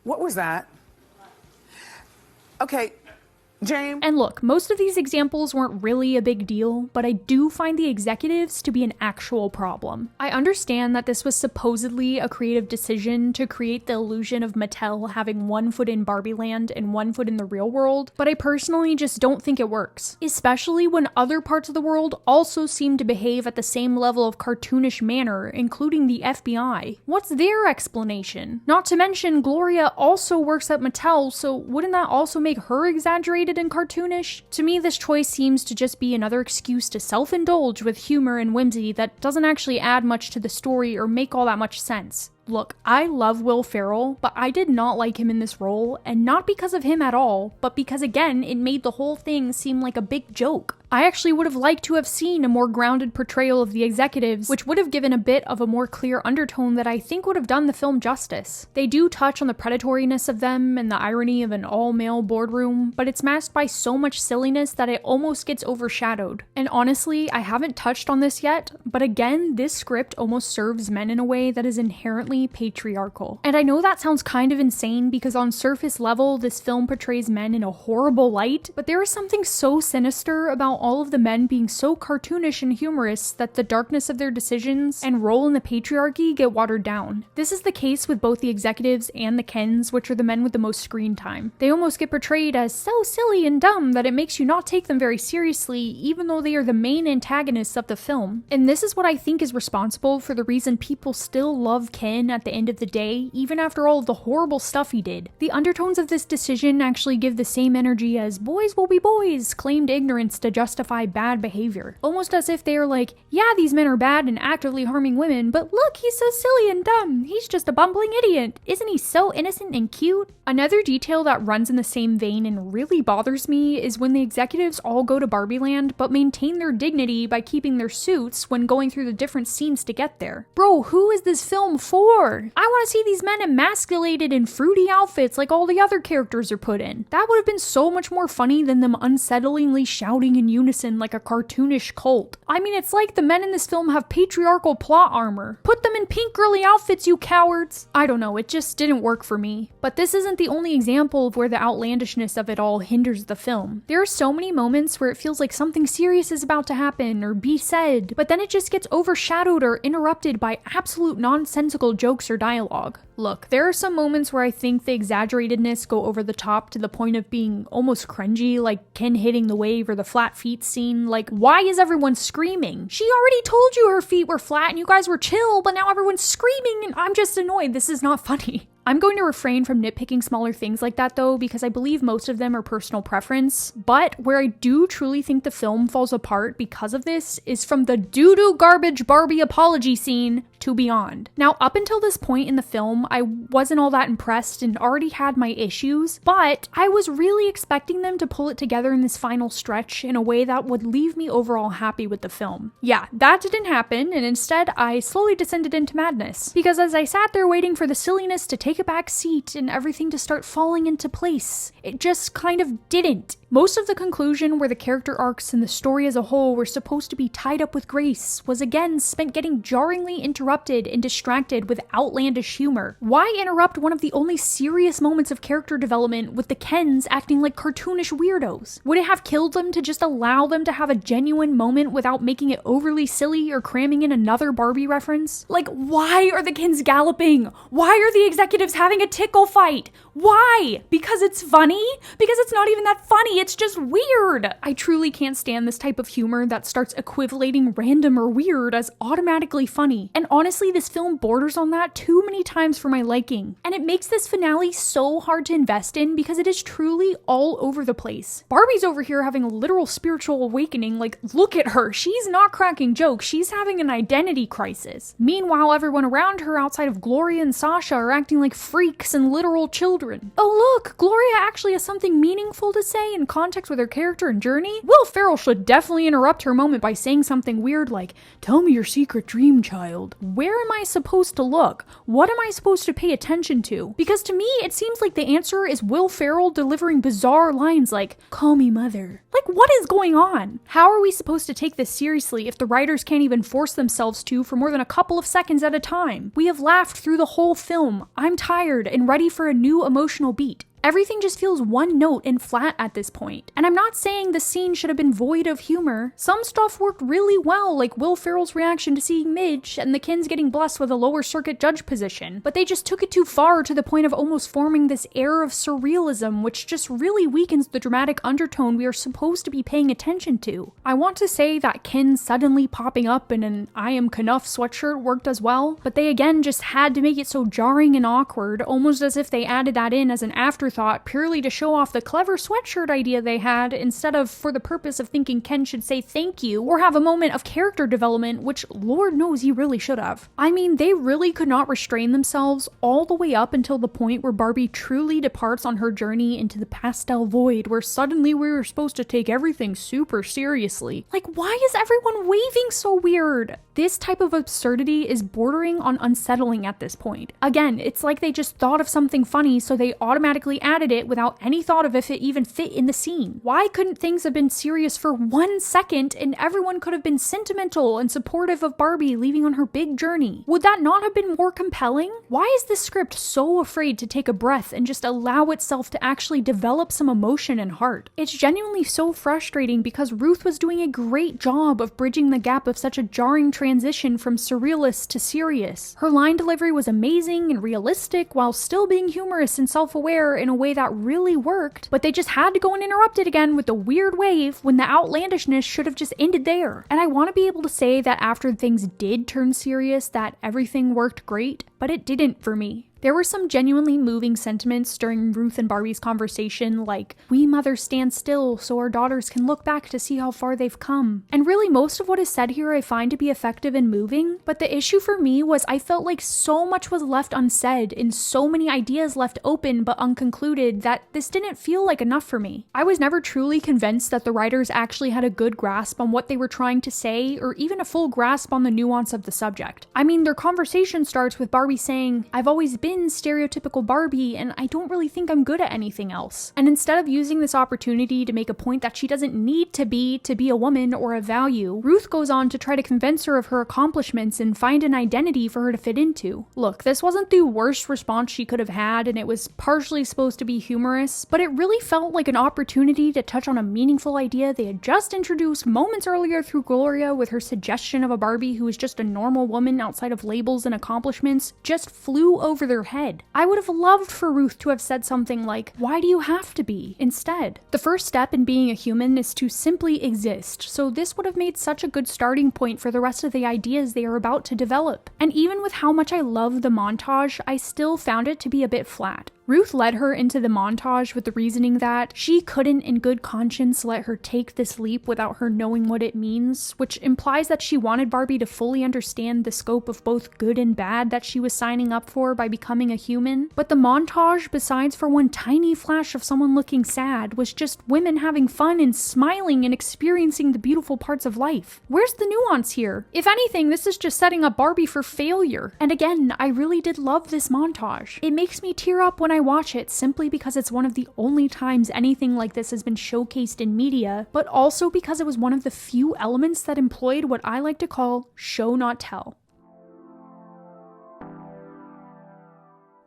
What was that? Okay, James. And look, most of these examples weren't really a big deal, but I do find the executives to be an actual problem. I understand that this was supposedly a creative decision to create the illusion of Mattel having one foot in Barbie Land and one foot in the real world, but I personally just don't think it works, especially when other parts of the world also seem to behave at the same level of cartoonish manner, including the FBI. What's their explanation? Not to mention, Gloria also works at Mattel, so wouldn't that also make her exaggerated and cartoonish? To me, this choice seems to just be another excuse to self-indulge with humor and whimsy that doesn't actually add much to the story or make all that much sense. Look, I love Will Ferrell, but I did not like him in this role, and not because of him at all, but because again, it made the whole thing seem like a big joke. I actually would have liked to have seen a more grounded portrayal of the executives, which would have given a bit of a more clear undertone that I think would have done the film justice. They do touch on the predatoriness of them and the irony of an all-male boardroom, but it's masked by so much silliness that it almost gets overshadowed. And honestly, I haven't touched on this yet, but again, this script almost serves men in a way that is inherently patriarchal. And I know that sounds kind of insane because on surface level, this film portrays men in a horrible light, but there is something so sinister about all of the men being so cartoonish and humorous that the darkness of their decisions and role in the patriarchy get watered down. This is the case with both the executives and the Kens, which are the men with the most screen time. They almost get portrayed as so silly and dumb that it makes you not take them very seriously, even though they are the main antagonists of the film. And this is what I think is responsible for the reason people still love Ken at the end of the day, even after all of the horrible stuff he did. The undertones of this decision actually give the same energy as boys will be boys claimed ignorance to justify bad behavior. Almost as if they are like, yeah, these men are bad and actively harming women, but look, he's so silly and dumb. He's just a bumbling idiot. Isn't he so innocent and cute? Another detail that runs in the same vein and really bothers me is when the executives all go to Barbie Land but maintain their dignity by keeping their suits when going through the different scenes to get there. Bro, who is this film for? I want to see these men emasculated in fruity outfits like all the other characters are put in. That would have been so much more funny than them unsettlingly shouting in unison like a cartoonish cult. I mean, it's like the men in this film have patriarchal plot armor. Put them in pink girly outfits, you cowards! I don't know, it just didn't work for me. But this isn't the only example of where the outlandishness of it all hinders the film. There are so many moments where it feels like something serious is about to happen or be said, but then it just gets overshadowed or interrupted by absolute nonsensical jokes or dialogue. Look, there are some moments where I think the exaggeratedness go over the top to the point of being almost cringy, like Ken hitting the wave or the flat feet feet scene. Like, why is everyone screaming? She already told you her feet were flat and you guys were chill, but now everyone's screaming and I'm just annoyed. This is not funny. I'm going to refrain from nitpicking smaller things like that though, because I believe most of them are personal preference. But where I do truly think the film falls apart because of this is from the doo-doo garbage Barbie apology scene to beyond. Now, up until this point in the film, I wasn't all that impressed and already had my issues, but I was really expecting them to pull it together in this final stretch in a way that would leave me overall happy with the film. Yeah, that didn't happen, and instead I slowly descended into madness, because as I sat there waiting for the silliness to take a back seat and everything to start falling into place, it just kind of didn't. Most of the conclusion where the character arcs and the story as a whole were supposed to be tied up with grace was again spent getting jarringly interrupted and distracted with outlandish humor. Why interrupt one of the only serious moments of character development with the Kens acting like cartoonish weirdos? Would it have killed them to just allow them to have a genuine moment without making it overly silly or cramming in another Barbie reference? Like, why are the Kens galloping? Why are the executives having a tickle fight? Why? Because it's funny? Because it's not even that funny, it's just weird. I truly can't stand this type of humor that starts equivalating random or weird as automatically funny. And honestly, this film borders on that too many times for my liking. And it makes this finale so hard to invest in because it is truly all over the place. Barbie's over here having a literal spiritual awakening, like, look at her, she's not cracking jokes, she's having an identity crisis. Meanwhile, everyone around her outside of Gloria and Sasha are acting like freaks and literal children. Oh look, Gloria actually has something meaningful to say in context with her character and journey. Will Ferrell should definitely interrupt her moment by saying something weird like, tell me your secret dream, child. Where am I supposed to look? What am I supposed to pay attention to? Because to me, it seems like the answer is Will Ferrell delivering bizarre lines like, call me mother. Like, what is going on? How are we supposed to take this seriously if the writers can't even force themselves to for more than a couple of seconds at a time? We have laughed through the whole film. I'm tired and ready for a new emotional beat. Everything just feels one note and flat at this point. And I'm not saying the scene should have been void of humor. Some stuff worked really well, like Will Ferrell's reaction to seeing Midge and the Kens getting blessed with a lower circuit judge position. But they just took it too far to the point of almost forming this air of surrealism, which just really weakens the dramatic undertone we are supposed to be paying attention to. I want to say that Ken suddenly popping up in an I Am Knuff sweatshirt worked as well, but they again just had to make it so jarring and awkward, almost as if they added that in as an afterthought purely to show off the clever sweatshirt idea they had, instead of for the purpose of thinking Ken should say thank you or have a moment of character development, which Lord knows he really should have. I mean, they really could not restrain themselves all the way up until the point where Barbie truly departs on her journey into the pastel void, where suddenly we were supposed to take everything super seriously. Like, why is everyone waving so weird? This type of absurdity is bordering on unsettling at this point. Again, it's like they just thought of something funny, so they automatically added it without any thought of if it even fit in the scene. Why couldn't things have been serious for 1 second and everyone could have been sentimental and supportive of Barbie leaving on her big journey? Would that not have been more compelling? Why is this script so afraid to take a breath and just allow itself to actually develop some emotion and heart? It's genuinely so frustrating because Ruth was doing a great job of bridging the gap of such a jarring transition from surrealist to serious. Her line delivery was amazing and realistic while still being humorous and self-aware in a way that really worked, but they just had to go and interrupt it again with the weird wave when the outlandishness should have just ended there. And I want to be able to say that after things did turn serious, that everything worked great, but it didn't for me. There were some genuinely moving sentiments during Ruth and Barbie's conversation, like, we mothers stand still so our daughters can look back to see how far they've come. And really, most of what is said here I find to be effective and moving, but the issue for me was I felt like so much was left unsaid and so many ideas left open but unconcluded that this didn't feel like enough for me. I was never truly convinced that the writers actually had a good grasp on what they were trying to say, or even a full grasp on the nuance of the subject. I mean, their conversation starts with Barbie saying, I've always been stereotypical Barbie and I don't really think I'm good at anything else. And instead of using this opportunity to make a point that she doesn't need to be a woman or a value, Ruth goes on to try to convince her of her accomplishments and find an identity for her to fit into. Look, this wasn't the worst response she could have had, and it was partially supposed to be humorous, but it really felt like an opportunity to touch on a meaningful idea they had just introduced moments earlier through Gloria with her suggestion of a Barbie who is just a normal woman outside of labels and accomplishments, just flew over their their head. I would have loved for Ruth to have said something like, "Why do you have to be?" instead. The first step in being a human is to simply exist, so this would have made such a good starting point for the rest of the ideas they are about to develop. And even with how much I love the montage, I still found it to be a bit flat. Ruth led her into the montage with the reasoning that she couldn't in good conscience let her take this leap without her knowing what it means, which implies that she wanted Barbie to fully understand the scope of both good and bad that she was signing up for by becoming a human. But the montage, besides for one tiny flash of someone looking sad, was just women having fun and smiling and experiencing the beautiful parts of life. Where's the nuance here? If anything, this is just setting up Barbie for failure. And again, I really did love this montage. It makes me tear up when I watch it simply because it's one of the only times anything like this has been showcased in media, but also because it was one of the few elements that employed what I like to call show not tell.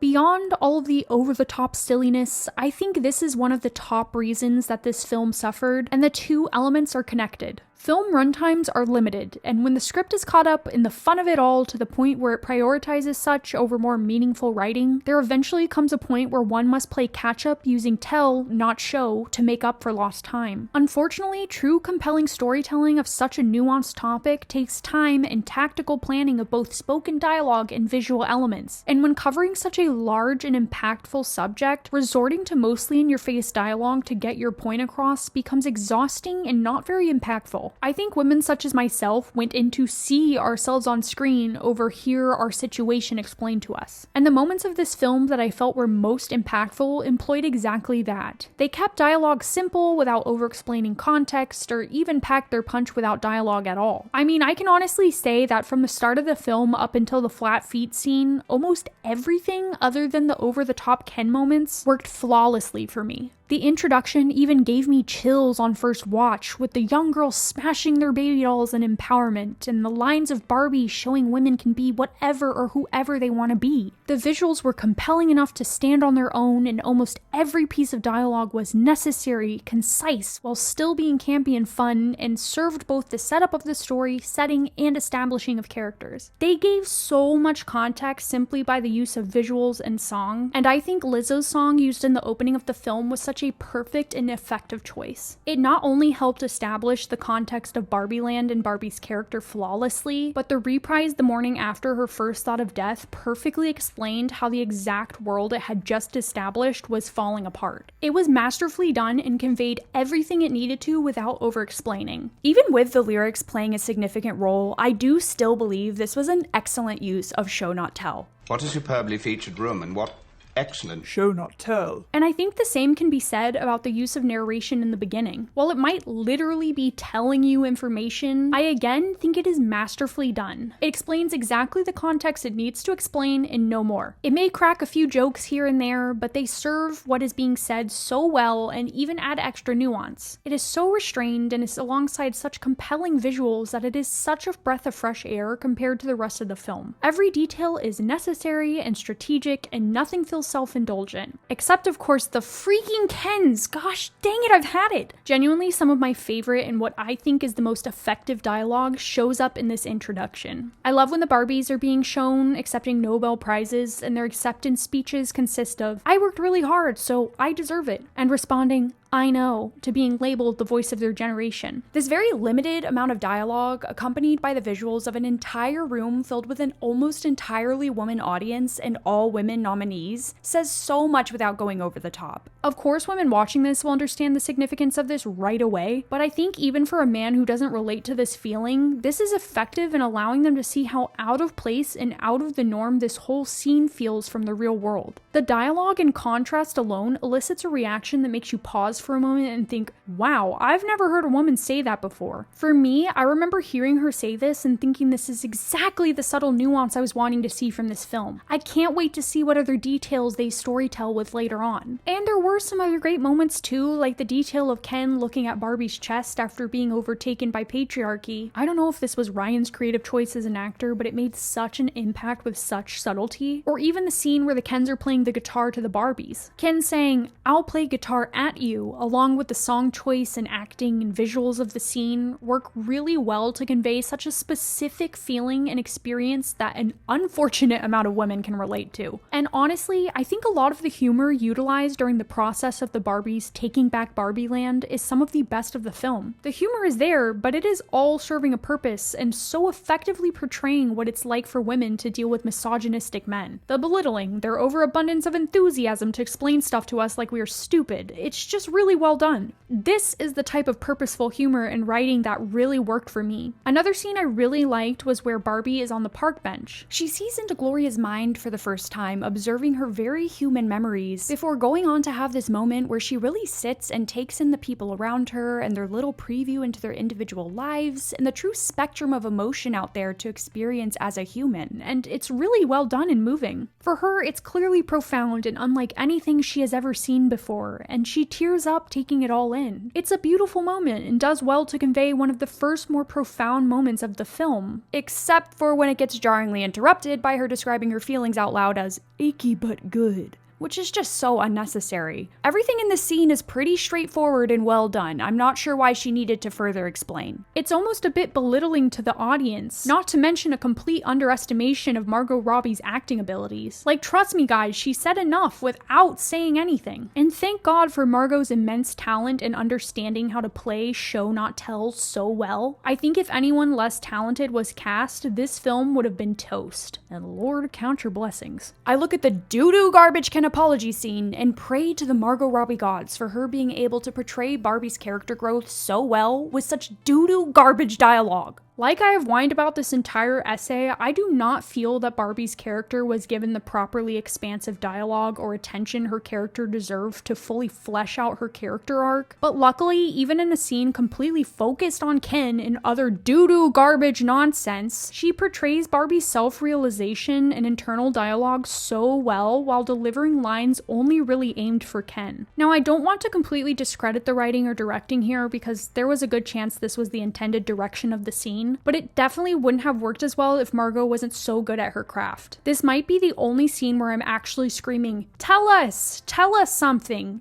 Beyond all of the over-the-top silliness, I think this is one of the top reasons that this film suffered, and the two elements are connected. Film runtimes are limited, and when the script is caught up in the fun of it all to the point where it prioritizes such over more meaningful writing, there eventually comes a point where one must play catch-up using tell, not show, to make up for lost time. Unfortunately, true compelling storytelling of such a nuanced topic takes time and tactical planning of both spoken dialogue and visual elements, and when covering such a large and impactful subject, resorting to mostly in-your-face dialogue to get your point across becomes exhausting and not very impactful. I think women such as myself went in to see ourselves on screen over hear our situation explained to us. And the moments of this film that I felt were most impactful employed exactly that. They kept dialogue simple without over-explaining context, or even packed their punch without dialogue at all. I mean, I can honestly say that from the start of the film up until the flat feet scene, almost everything other than the over-the-top Ken moments worked flawlessly for me. The introduction even gave me chills on first watch, with the young girls smashing their baby dolls in empowerment, and the lines of Barbie showing women can be whatever or whoever they want to be. The visuals were compelling enough to stand on their own, and almost every piece of dialogue was necessary, concise, while still being campy and fun, and served both the setup of the story, setting, and establishing of characters. They gave so much context simply by the use of visuals and song, and I think Lizzo's song used in the opening of the film was such a perfect and effective choice. It not only helped establish the context of Barbie Land and Barbie's character flawlessly, but the reprise the morning after her first thought of death perfectly explained how the exact world it had just established was falling apart. It was masterfully done and conveyed everything it needed to without over-explaining. Even with the lyrics playing a significant role, I do still believe this was an excellent use of show not tell. What a superbly featured room, and what excellent show not tell. And I think the same can be said about the use of narration in the beginning. While it might literally be telling you information, I again think it is masterfully done. It explains exactly the context it needs to explain and no more. It may crack a few jokes here and there, but they serve what is being said so well and even add extra nuance. It is so restrained and is alongside such compelling visuals that it is such a breath of fresh air compared to the rest of the film. Every detail is necessary and strategic, and nothing feels self-indulgent. Except, of course, the freaking Kens. Gosh dang it, I've had it. Genuinely, some of my favorite and what I think is the most effective dialogue shows up in this introduction. I love when the Barbies are being shown accepting Nobel Prizes and their acceptance speeches consist of, "I worked really hard, so I deserve it," and responding, "I know," to being labeled the voice of their generation. This very limited amount of dialogue, accompanied by the visuals of an entire room filled with an almost entirely woman audience and all women nominees, says so much without going over the top. Of course, women watching this will understand the significance of this right away, but I think even for a man who doesn't relate to this feeling, this is effective in allowing them to see how out of place and out of the norm this whole scene feels from the real world. The dialogue and contrast alone elicits a reaction that makes you pause for a moment and think, wow, I've never heard a woman say that before. For me, I remember hearing her say this and thinking this is exactly the subtle nuance I was wanting to see from this film. I can't wait to see what other details they storytell with later on. And there were some other great moments too, like the detail of Ken looking at Barbie's chest after being overtaken by patriarchy. I don't know if this was Ryan's creative choice as an actor, but it made such an impact with such subtlety. Or even the scene where the Kens are playing the guitar to the Barbies. Ken saying, "I'll play guitar at you," too, along with the song choice and acting and visuals of the scene, work really well to convey such a specific feeling and experience that an unfortunate amount of women can relate to. And honestly, I think a lot of the humor utilized during the process of the Barbies taking back Barbie Land is some of the best of the film. The humor is there, but it is all serving a purpose and so effectively portraying what it's like for women to deal with misogynistic men. The belittling, their overabundance of enthusiasm to explain stuff to us like we are stupid. It's just really well done. This is the type of purposeful humor and writing that really worked for me. Another scene I really liked was where Barbie is on the park bench. She sees into Gloria's mind for the first time, observing her very human memories, before going on to have this moment where she really sits and takes in the people around her and their little preview into their individual lives and the true spectrum of emotion out there to experience as a human, and it's really well done and moving. For her, it's clearly profound and unlike anything she has ever seen before, and she tears up taking it all in. It's a beautiful moment and does well to convey one of the first more profound moments of the film, except for when it gets jarringly interrupted by her describing her feelings out loud as achy but good, which is just so unnecessary. Everything in this scene is pretty straightforward and well done. I'm not sure why she needed to further explain. It's almost a bit belittling to the audience, not to mention a complete underestimation of Margot Robbie's acting abilities. Like, trust me guys, she said enough without saying anything. And thank God for Margot's immense talent and understanding how to play show not tell so well. I think if anyone less talented was cast, this film would have been toast. And Lord count your blessings. I look at the doo-doo garbage can apology scene and pray to the Margot Robbie gods for her being able to portray Barbie's character growth so well with such doo-doo garbage dialogue. Like I have whined about this entire essay, I do not feel that Barbie's character was given the properly expansive dialogue or attention her character deserved to fully flesh out her character arc. But luckily, even in a scene completely focused on Ken and other doo-doo garbage nonsense, she portrays Barbie's self-realization and internal dialogue so well while delivering lines only really aimed for Ken. Now, I don't want to completely discredit the writing or directing here because there was a good chance this was the intended direction of the scene, but it definitely wouldn't have worked as well if Margot wasn't so good at her craft. This might be the only scene where I'm actually screaming, tell us something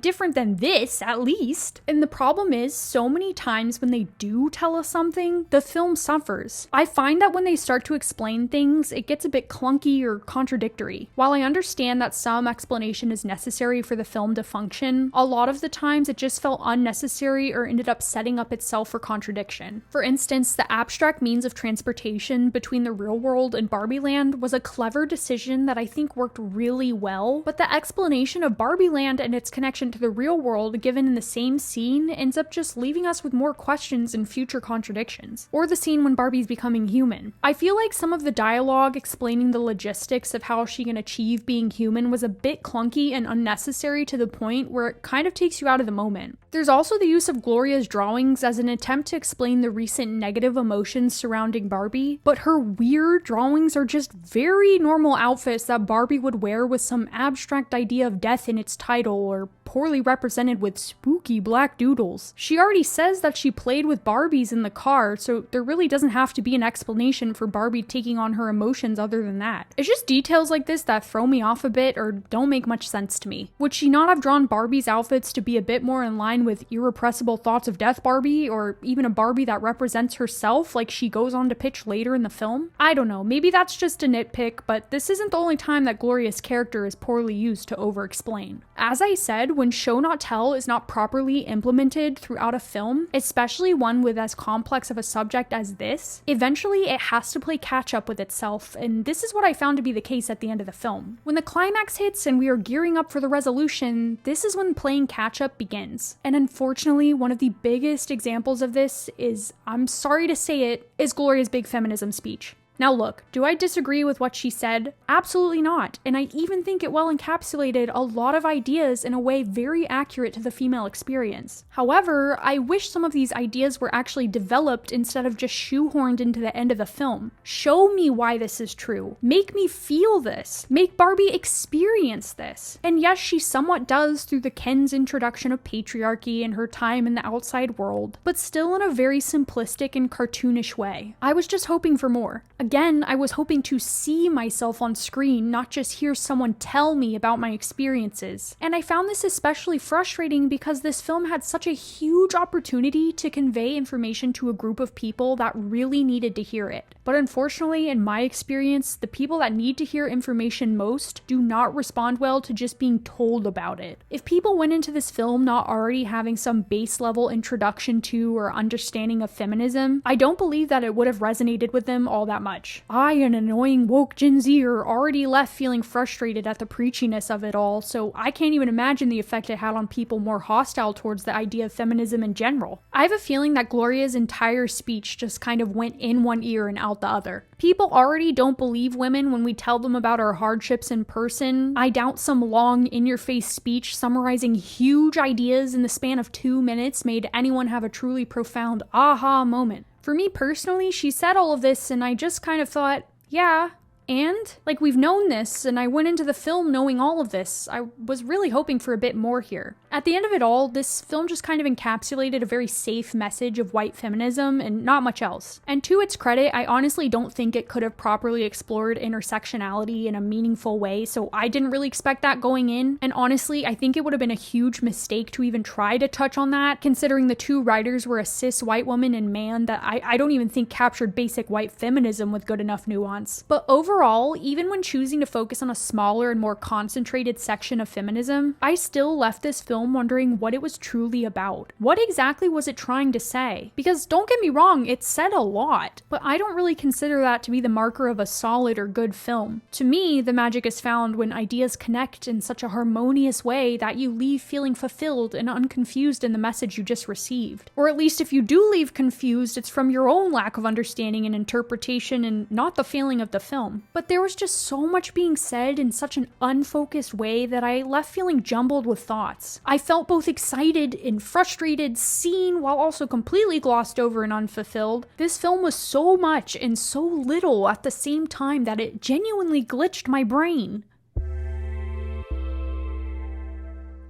different than this, at least. And the problem is, so many times when they do tell us something, the film suffers. I find that when they start to explain things, it gets a bit clunky or contradictory. While I understand that some explanation is necessary for the film to function, a lot of the times it just felt unnecessary or ended up setting up itself for contradiction. For instance, the abstract means of transportation between the real world and Barbie Land was a clever decision that I think worked really well, but the explanation of Barbie Land and its connection to the real world given in the same scene ends up just leaving us with more questions and future contradictions. Or the scene when Barbie's becoming human. I feel like some of the dialogue explaining the logistics of how she can achieve being human was a bit clunky and unnecessary to the point where it kind of takes you out of the moment. There's also the use of Gloria's drawings as an attempt to explain the recent negative emotions surrounding Barbie, but her weird drawings are just very normal outfits that Barbie would wear with some abstract idea of death in its title, or poorly represented with spooky black doodles. She already says that she played with Barbies in the car, so there really doesn't have to be an explanation for Barbie taking on her emotions other than that. It's just details like this that throw me off a bit or don't make much sense to me. Would she not have drawn Barbie's outfits to be a bit more in line with irrepressible thoughts of death Barbie, or even a Barbie that represents herself like she goes on to pitch later in the film? I don't know, maybe that's just a nitpick, but this isn't the only time that Gloria's character is poorly used to over-explain. As I said, when show not tell is not properly implemented throughout a film, especially one with as complex of a subject as this, eventually it has to play catch up with itself, and this is what I found to be the case at the end of the film. When the climax hits and we are gearing up for the resolution, this is when playing catch up begins. And unfortunately, one of the biggest examples of this is, I'm sorry to say it, is Gloria's big feminism speech. Now look, do I disagree with what she said? Absolutely not, and I even think it well encapsulated a lot of ideas in a way very accurate to the female experience. However, I wish some of these ideas were actually developed instead of just shoehorned into the end of the film. Show me why this is true. Make me feel this. Make Barbie experience this. And yes, she somewhat does through the Ken's introduction of patriarchy and her time in the outside world, but still in a very simplistic and cartoonish way. I was just hoping for more. Again, I was hoping to see myself on screen, not just hear someone tell me about my experiences. And I found this especially frustrating because this film had such a huge opportunity to convey information to a group of people that really needed to hear it. But unfortunately, in my experience, the people that need to hear information most do not respond well to just being told about it. If people went into this film not already having some base level introduction to or understanding of feminism, I don't believe that it would have resonated with them all that much. I, an annoying woke Gen Zer, already left feeling frustrated at the preachiness of it all, so I can't even imagine the effect it had on people more hostile towards the idea of feminism in general. I have a feeling that Gloria's entire speech just kind of went in one ear and out the other. People already don't believe women when we tell them about our hardships in person. I doubt some long, in-your-face speech summarizing huge ideas in the span of 2 minutes made anyone have a truly profound aha moment. For me personally, she said all of this and I just kind of thought, yeah, and? Like, we've known this, and I went into the film knowing all of this. I was really hoping for a bit more here. At the end of it all, this film just kind of encapsulated a very safe message of white feminism and not much else. And to its credit, I honestly don't think it could have properly explored intersectionality in a meaningful way, so I didn't really expect that going in. And honestly, I think it would have been a huge mistake to even try to touch on that, considering the two writers were a cis white woman and man that I don't even think captured basic white feminism with good enough nuance. But overall, even when choosing to focus on a smaller and more concentrated section of feminism, I still left this film wondering what it was truly about. What exactly was it trying to say? Because don't get me wrong, it said a lot, but I don't really consider that to be the marker of a solid or good film. To me, the magic is found when ideas connect in such a harmonious way that you leave feeling fulfilled and unconfused in the message you just received. Or at least if you do leave confused, it's from your own lack of understanding and interpretation and not the feeling of the film. But there was just so much being said in such an unfocused way that I left feeling jumbled with thoughts. I felt both excited and frustrated, seen, while also completely glossed over and unfulfilled. This film was so much and so little at the same time that it genuinely glitched my brain.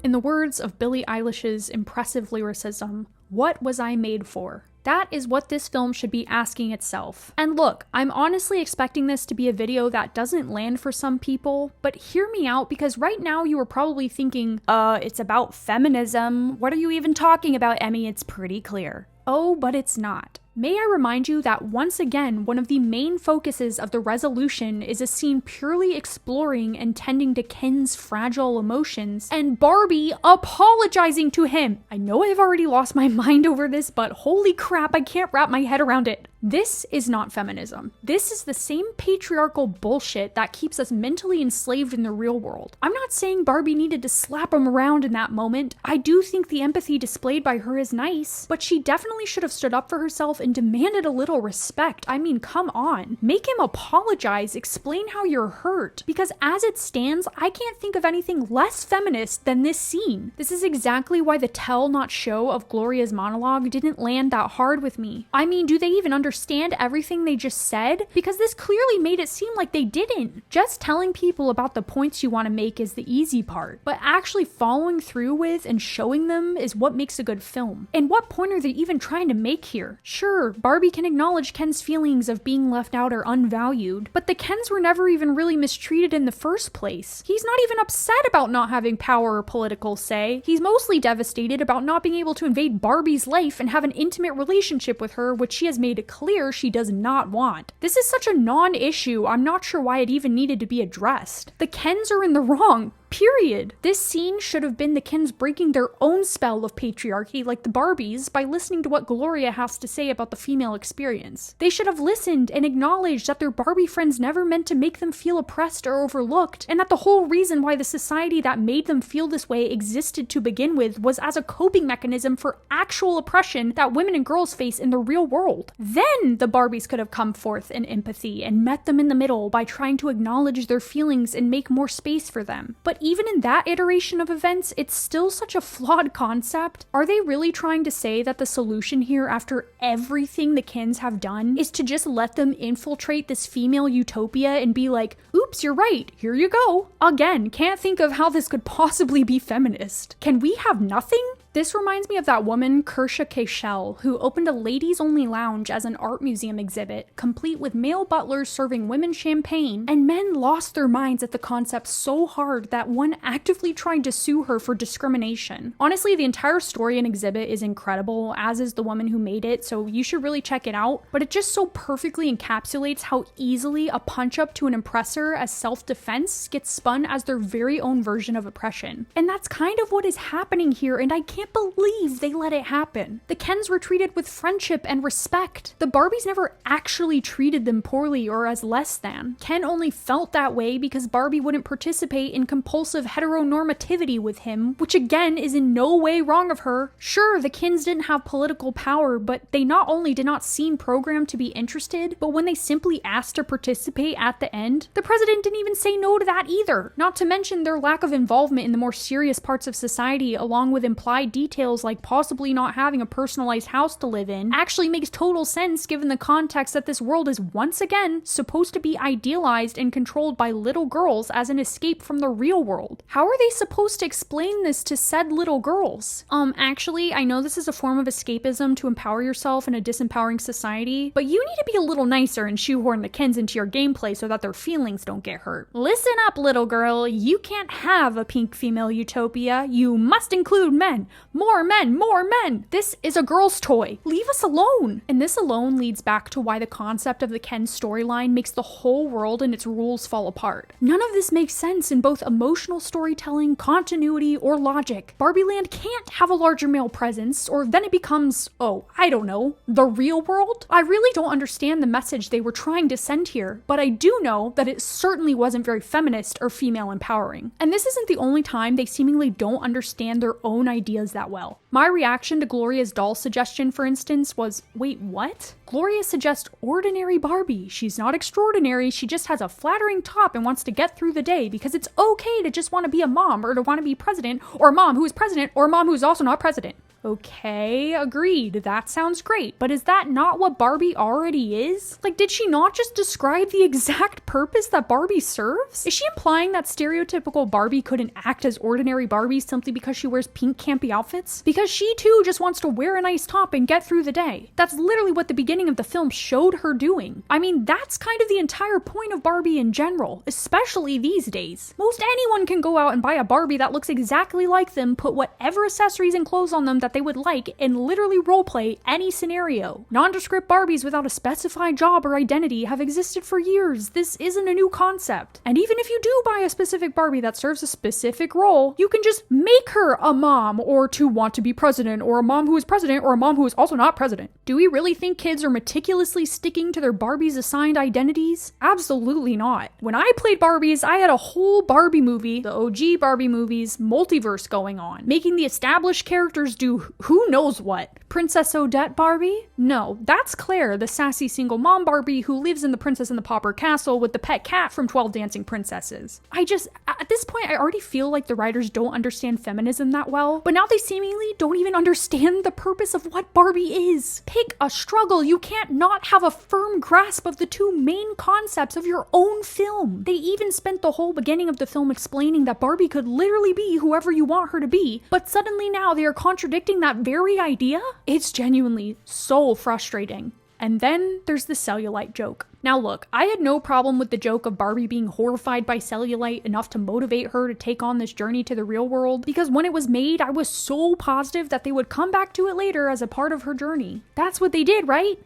In the words of Billie Eilish's impressive lyricism, what was I made for? That is what this film should be asking itself. And look, I'm honestly expecting this to be a video that doesn't land for some people, but hear me out because right now you are probably thinking, it's about feminism. What are you even talking about, Emmy? It's pretty clear. Oh, but it's not. May I remind you that once again, one of the main focuses of the resolution is a scene purely exploring and tending to Ken's fragile emotions, and Barbie apologizing to him. I know I've already lost my mind over this, but holy crap, I can't wrap my head around it. This is not feminism. This is the same patriarchal bullshit that keeps us mentally enslaved in the real world. I'm not saying Barbie needed to slap him around in that moment. I do think the empathy displayed by her is nice, but she definitely should have stood up for herself and demanded a little respect. I mean, come on. Make him apologize, explain how you're hurt. Because as it stands, I can't think of anything less feminist than this scene. This is exactly why the tell not show of Gloria's monologue didn't land that hard with me. I mean, do they even understand everything they just said? Because this clearly made it seem like they didn't. Just telling people about the points you want to make is the easy part, but actually following through with and showing them is what makes a good film. And what point are they even trying to make here? Sure, Barbie can acknowledge Ken's feelings of being left out or unvalued, but the Kens were never even really mistreated in the first place. He's not even upset about not having power or political say. He's mostly devastated about not being able to invade Barbie's life and have an intimate relationship with her, which she has made it clear she does not want. This is such a non-issue, I'm not sure why it even needed to be addressed. The Kens are in the wrong. Period. This scene should have been the Kens breaking their own spell of patriarchy like the Barbies by listening to what Gloria has to say about the female experience. They should have listened and acknowledged that their Barbie friends never meant to make them feel oppressed or overlooked, and that the whole reason why the society that made them feel this way existed to begin with was as a coping mechanism for actual oppression that women and girls face in the real world. Then the Barbies could have come forth in empathy and met them in the middle by trying to acknowledge their feelings and make more space for them. But even in that iteration of events, it's still such a flawed concept. Are they really trying to say that the solution here, after everything the Kens have done, is to just let them infiltrate this female utopia and be like, oops, you're right, here you go? Again, can't think of how this could possibly be feminist. Can we have nothing? This reminds me of that woman, Kersha Keshel, who opened a ladies-only lounge as an art museum exhibit, complete with male butlers serving women champagne, and men lost their minds at the concept so hard that one actively tried to sue her for discrimination. Honestly, the entire story and exhibit is incredible, as is the woman who made it, so you should really check it out, but it just so perfectly encapsulates how easily a punch-up to an oppressor as self-defense gets spun as their very own version of oppression. And that's kind of what is happening here, and I can't believe they let it happen. The Kens were treated with friendship and respect. The Barbies never actually treated them poorly or as less than. Ken only felt that way because Barbie wouldn't participate in compulsive heteronormativity with him, which again is in no way wrong of her. Sure, the Kens didn't have political power, but they not only did not seem programmed to be interested, but when they simply asked to participate at the end, the president didn't even say no to that either. Not to mention their lack of involvement in the more serious parts of society, along with implied details like possibly not having a personalized house to live in, actually makes total sense given the context that this world is once again supposed to be idealized and controlled by little girls as an escape from the real world. How are they supposed to explain this to said little girls? Actually, I know this is a form of escapism to empower yourself in a disempowering society, but you need to be a little nicer and shoehorn the Kens into your gameplay so that their feelings don't get hurt. Listen up, little girl. You can't have a pink female utopia. You must include men. More men, more men. This is a girl's toy. Leave us alone. And this alone leads back to why the concept of the Ken storyline makes the whole world and its rules fall apart. None of this makes sense in both emotional storytelling, continuity, or logic. Barbie Land can't have a larger male presence, or then it becomes, oh, I don't know, the real world? I really don't understand the message they were trying to send here, but I do know that it certainly wasn't very feminist or female empowering. And this isn't the only time they seemingly don't understand their own ideas that well. My reaction to Gloria's doll suggestion, for instance, was, wait, what? Gloria suggests ordinary Barbie. She's not extraordinary, she just has a flattering top and wants to get through the day because it's okay to just want to be a mom or to want to be president, or a mom who is president, or a mom who's also not president. Okay, agreed. That sounds great. But is that not what Barbie already is? Like, did she not just describe the exact purpose that Barbie serves? Is she implying that stereotypical Barbie couldn't act as ordinary Barbie simply because she wears pink campy outfits? Because she too just wants to wear a nice top and get through the day. That's literally what the beginning of the film showed her doing. I mean, that's kind of the entire point of Barbie in general, especially these days. Most anyone can go out and buy a Barbie that looks exactly like them, put whatever accessories and clothes on them that they would like, and literally roleplay any scenario. Nondescript Barbies without a specified job or identity have existed for years. This isn't a new concept. And even if you do buy a specific Barbie that serves a specific role, you can just make her a mom, or to want to be president, or a mom who is president, or a mom who is also not president. Do we really think kids are meticulously sticking to their Barbies' assigned identities? Absolutely not. When I played Barbies, I had a whole Barbie movie, the OG Barbie movies, multiverse going on, making the established characters do who knows what. Princess Odette Barbie? No, that's Claire, the sassy single mom Barbie who lives in the Princess and the Pauper castle with the pet cat from 12 Dancing Princesses. At this point, I already feel like the writers don't understand feminism that well, but now they seemingly don't even understand the purpose of what Barbie is. Pick a struggle. You can't not have a firm grasp of the two main concepts of your own film. They even spent the whole beginning of the film explaining that Barbie could literally be whoever you want her to be, but suddenly now they are contradicting that very idea? It's genuinely so frustrating. And then there's the cellulite joke. Now look, I had no problem with the joke of Barbie being horrified by cellulite enough to motivate her to take on this journey to the real world, because when it was made, I was so positive that they would come back to it later as a part of her journey. That's what they did, right?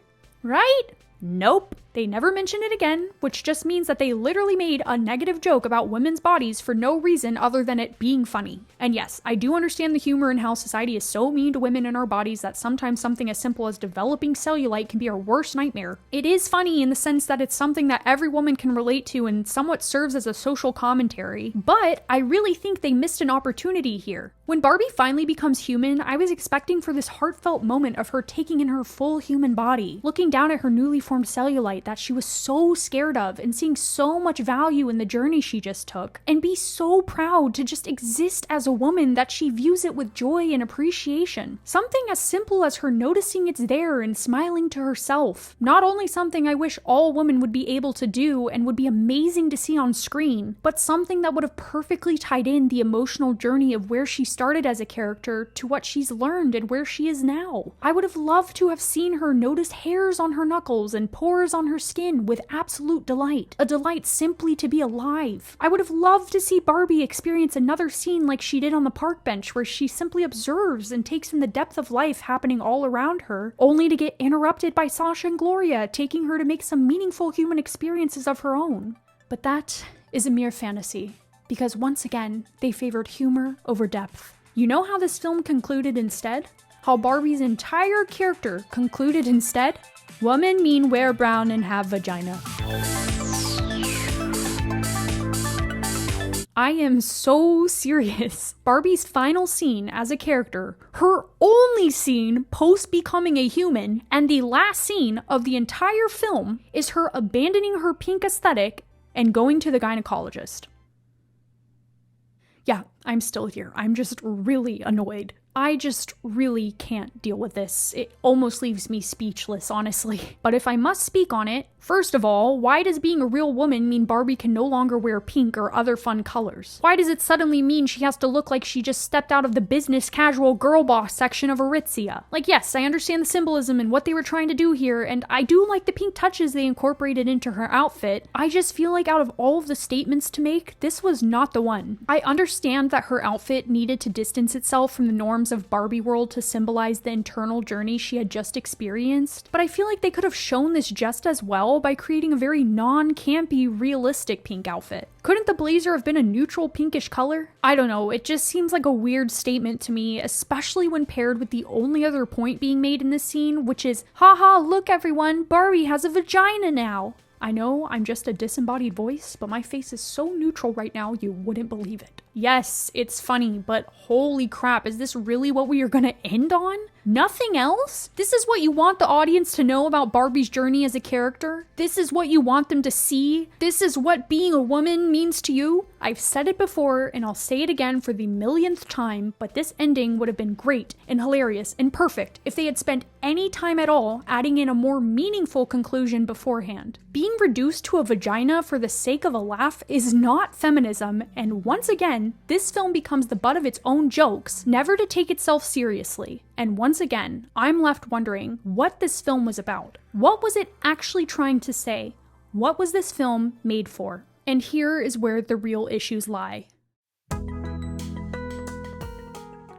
Right? Nope. They never mentioned it again, which just means that they literally made a negative joke about women's bodies for no reason other than it being funny. And yes, I do understand the humor in how society is so mean to women in our bodies that sometimes something as simple as developing cellulite can be our worst nightmare. It is funny in the sense that it's something that every woman can relate to and somewhat serves as a social commentary, but I really think they missed an opportunity here. When Barbie finally becomes human, I was expecting for this heartfelt moment of her taking in her full human body, looking down at her newly formed cellulite kryptonite that she was so scared of and seeing so much value in the journey she just took, and be so proud to just exist as a woman that she views it with joy and appreciation. Something as simple as her noticing it's there and smiling to herself. Not only something I wish all women would be able to do and would be amazing to see on screen, but something that would have perfectly tied in the emotional journey of where she started as a character to what she's learned and where she is now. I would have loved to have seen her notice hairs on her knuckles and pores on her skin with absolute delight. A delight simply to be alive. I would have loved to see Barbie experience another scene like she did on the park bench, where she simply observes and takes in the depth of life happening all around her, only to get interrupted by Sasha and Gloria, taking her to make some meaningful human experiences of her own. But that is a mere fantasy, because once again, they favored humor over depth. You know how this film concluded instead? How Barbie's entire character concluded instead? Women mean wear brown and have vagina. I am so serious. Barbie's final scene as a character, her only scene post becoming a human, and the last scene of the entire film is her abandoning her pink aesthetic and going to the gynecologist. Yeah, I'm still here. I'm just really annoyed. I just really can't deal with this. It almost leaves me speechless, honestly. But if I must speak on it, first of all, why does being a real woman mean Barbie can no longer wear pink or other fun colors? Why does it suddenly mean she has to look like she just stepped out of the business casual girl boss section of Aritzia? Like, yes, I understand the symbolism and what they were trying to do here, and I do like the pink touches they incorporated into her outfit. I just feel like out of all of the statements to make, this was not the one. I understand that her outfit needed to distance itself from the norms of Barbie world to symbolize the internal journey she had just experienced, but I feel like they could have shown this just as well by creating a very non-campy, realistic pink outfit. Couldn't the blazer have been a neutral pinkish color? I don't know, it just seems like a weird statement to me, especially when paired with the only other point being made in this scene, which is, haha, look everyone, Barbie has a vagina now. I know I'm just a disembodied voice, but my face is so neutral right now you wouldn't believe it. Yes, it's funny, but holy crap, is this really what we are gonna end on? Nothing else? This is what you want the audience to know about Barbie's journey as a character? This is what you want them to see? This is what being a woman means to you? I've said it before, and I'll say it again for the millionth time, but this ending would have been great and hilarious and perfect if they had spent any time at all adding in a more meaningful conclusion beforehand. Being reduced to a vagina for the sake of a laugh is not feminism, and once again, this film becomes the butt of its own jokes, never to take itself seriously. And once again, I'm left wondering what this film was about. What was it actually trying to say? What was this film made for? And here is where the real issues lie.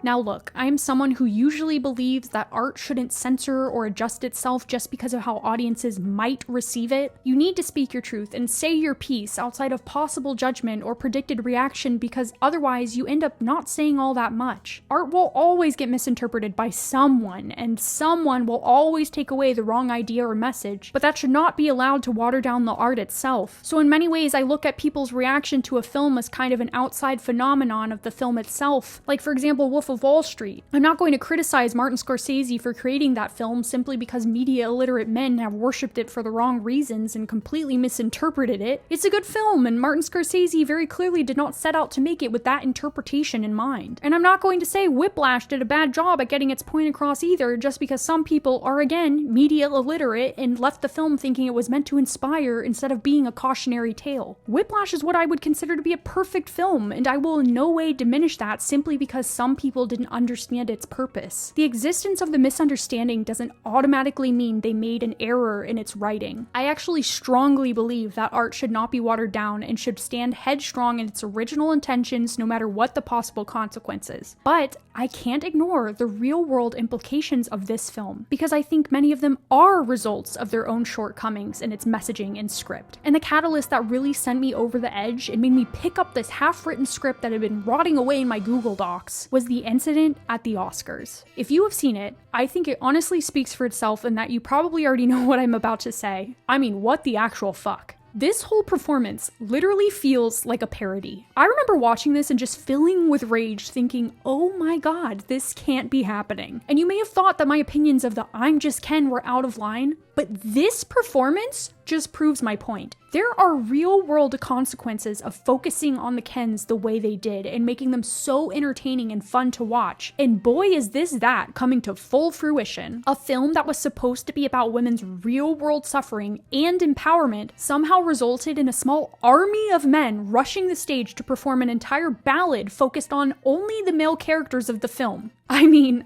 Now look, I'm someone who usually believes that art shouldn't censor or adjust itself just because of how audiences might receive it. You need to speak your truth and say your piece outside of possible judgment or predicted reaction, because otherwise you end up not saying all that much. Art will always get misinterpreted by someone, and someone will always take away the wrong idea or message, but that should not be allowed to water down the art itself. So in many ways, I look at people's reaction to a film as kind of an outside phenomenon of the film itself. Like for example, Wolf of Wall Street. I'm not going to criticize Martin Scorsese for creating that film simply because media illiterate men have worshipped it for the wrong reasons and completely misinterpreted it. It's a good film, and Martin Scorsese very clearly did not set out to make it with that interpretation in mind. And I'm not going to say Whiplash did a bad job at getting its point across either, just because some people are again media illiterate and left the film thinking it was meant to inspire instead of being a cautionary tale. Whiplash is what I would consider to be a perfect film, and I will in no way diminish that simply because some people didn't understand its purpose. The existence of the misunderstanding doesn't automatically mean they made an error in its writing. I actually strongly believe that art should not be watered down and should stand headstrong in its original intentions no matter what the possible consequences. But I can't ignore the real-world implications of this film, because I think many of them are results of their own shortcomings in its messaging and script. And the catalyst that really sent me over the edge and made me pick up this half-written script that had been rotting away in my Google Docs was the incident at the Oscars. If you have seen it, I think it honestly speaks for itself in that you probably already know what I'm about to say. I mean, what the actual fuck? This whole performance literally feels like a parody. I remember watching this and just filling with rage, thinking, oh my god, this can't be happening. And you may have thought that my opinions of the I'm Just Ken were out of line, but this performance just proves my point. There are real-world consequences of focusing on the Kens the way they did and making them so entertaining and fun to watch. And boy is this that coming to full fruition. A film that was supposed to be about women's real-world suffering and empowerment somehow resulted in a small army of men rushing the stage to perform an entire ballad focused on only the male characters of the film. I mean,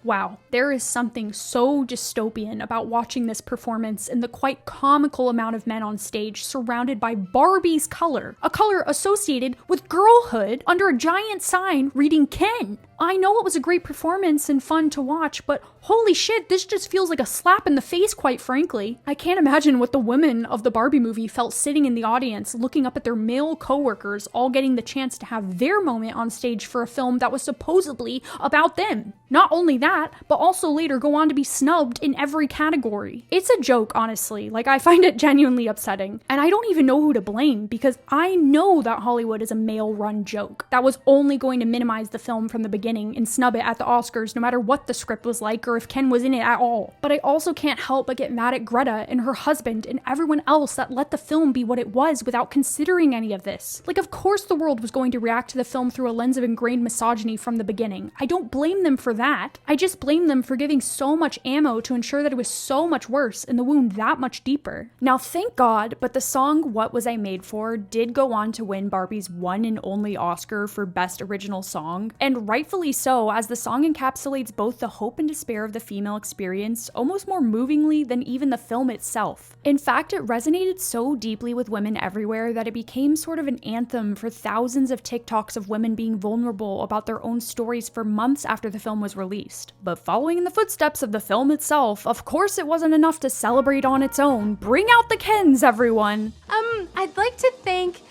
wow, there is something so dystopian about watching this performance and the quite comical amount of men on stage surrounded by Barbie's color, a color associated with girlhood under a giant sign reading Ken. I know it was a great performance and fun to watch, but holy shit, this just feels like a slap in the face, quite frankly. I can't imagine what the women of the Barbie movie felt sitting in the audience looking up at their male coworkers all getting the chance to have their moment on stage for a film that was supposedly about them. Not only that, but also later go on to be snubbed in every category. It's a joke, honestly. Like, I find it genuinely upsetting. And I don't even know who to blame because I know that Hollywood is a male-run joke that was only going to minimize the film from the beginning and snub it at the Oscars no matter what the script was like or if Ken was in it at all. But I also can't help but get mad at Greta and her husband and everyone else that let the film be what it was without considering any of this. Like, of course the world was going to react to the film through a lens of ingrained misogyny from the beginning. I don't blame them for that. I just blame them for giving so much ammo to ensure that it was so much worse and the wound that much deeper. Now, thank God, but the song What Was I Made For did go on to win Barbie's one and only Oscar for Best Original Song, and rightfully so, as the song encapsulates both the hope and despair of the female experience almost more movingly than even the film itself. In fact, it resonated so deeply with women everywhere that it became sort of an anthem for thousands of TikToks of women being vulnerable about their own stories for months after the film was released. But following in the footsteps of the film itself, of course it wasn't enough to celebrate on its own. Bring out the Kens, everyone! I'd like to thank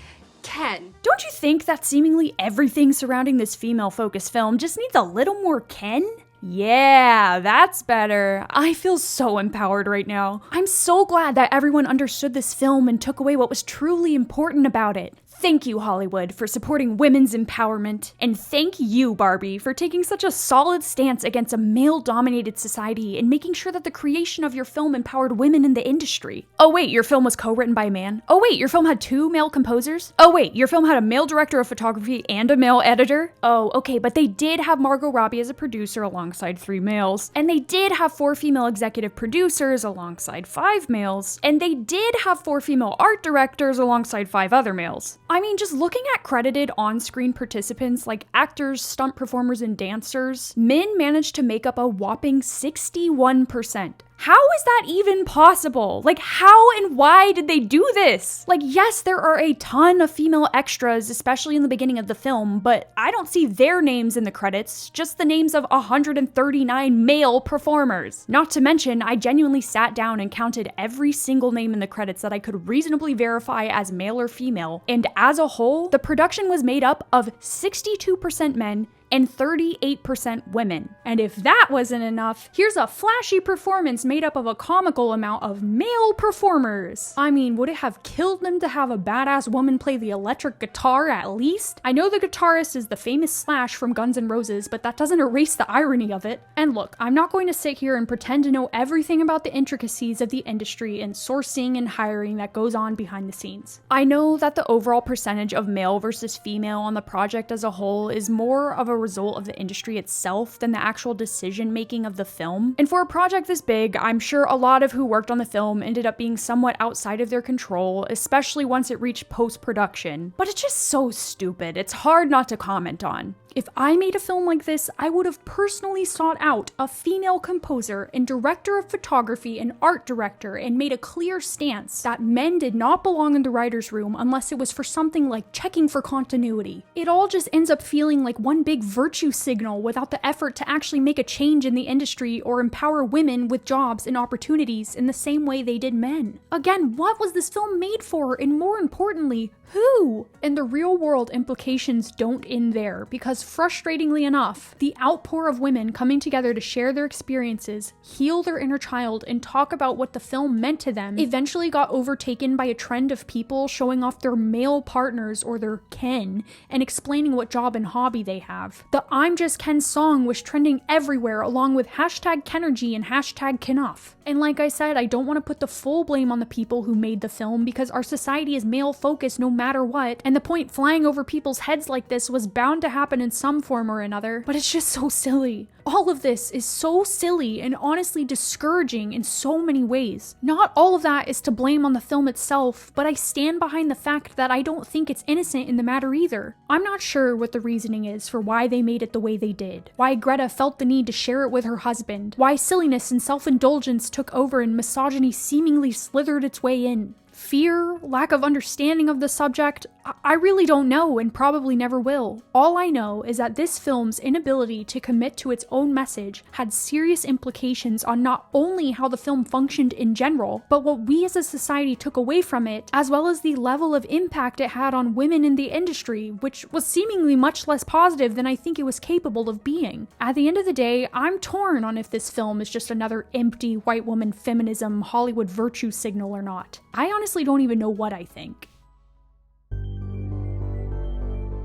Ken. Don't you think that seemingly everything surrounding this female-focused film just needs a little more Ken? Yeah, that's better. I feel so empowered right now. I'm so glad that everyone understood this film and took away what was truly important about it. Thank you, Hollywood, for supporting women's empowerment. And thank you, Barbie, for taking such a solid stance against a male-dominated society and making sure that the creation of your film empowered women in the industry. Oh wait, your film was co-written by a man? Oh wait, your film had 2 male composers? Oh wait, your film had a male director of photography and a male editor? Oh, okay, but they did have Margot Robbie as a producer alongside 3 males. And they did have 4 female executive producers alongside 5 males. And they did have 4 female art directors alongside 5 other males. I mean, just looking at credited on-screen participants like actors, stunt performers, and dancers, men managed to make up a whopping 61%. How is that even possible? Like, how and why did they do this? Like, yes, there are a ton of female extras, especially in the beginning of the film, but I don't see their names in the credits, just the names of 139 male performers. Not to mention, I genuinely sat down and counted every single name in the credits that I could reasonably verify as male or female, and as a whole, the production was made up of 62% men and 38% women. And if that wasn't enough, here's a flashy performance made up of a comical amount of male performers. I mean, would it have killed them to have a badass woman play the electric guitar at least? I know the guitarist is the famous Slash from Guns N' Roses, but that doesn't erase the irony of it. And look, I'm not going to sit here and pretend to know everything about the intricacies of the industry and sourcing and hiring that goes on behind the scenes. I know that the overall percentage of male versus female on the project as a whole is more of a result of the industry itself than the actual decision making of the film. And for a project this big, I'm sure a lot of who worked on the film ended up being somewhat outside of their control, especially once it reached post-production. But it's just so stupid, it's hard not to comment on. If I made a film like this, I would have personally sought out a female composer and director of photography and art director and made a clear stance that men did not belong in the writer's room unless it was for something like checking for continuity. It all just ends up feeling like one big virtue signal without the effort to actually make a change in the industry or empower women with jobs and opportunities in the same way they did men. Again, what was this film made for? And more importantly, Who? And the real world implications don't end there, because frustratingly enough, the outpour of women coming together to share their experiences, heal their inner child, and talk about what the film meant to them eventually got overtaken by a trend of people showing off their male partners or their Ken and explaining what job and hobby they have. The I'm Just Ken song was trending everywhere along with hashtag Kenergy and hashtag Kenough. And like I said, I don't want to put the full blame on the people who made the film because our society is male focused no matter what, and the point flying over people's heads like this was bound to happen in some form or another, but it's just so silly. All of this is so silly and honestly discouraging in so many ways. Not all of that is to blame on the film itself, but I stand behind the fact that I don't think it's innocent in the matter either. I'm not sure what the reasoning is for why they made it the way they did, why Greta felt the need to share it with her husband, why silliness and self-indulgence took over and misogyny seemingly slithered its way in. Fear, lack of understanding of the subject, I really don't know and probably never will. All I know is that this film's inability to commit to its own message had serious implications on not only how the film functioned in general, but what we as a society took away from it, as well as the level of impact it had on women in the industry, which was seemingly much less positive than I think it was capable of being. At the end of the day, I'm torn on if this film is just another empty white woman feminism Hollywood virtue signal or not. I honestly don't even know what I think.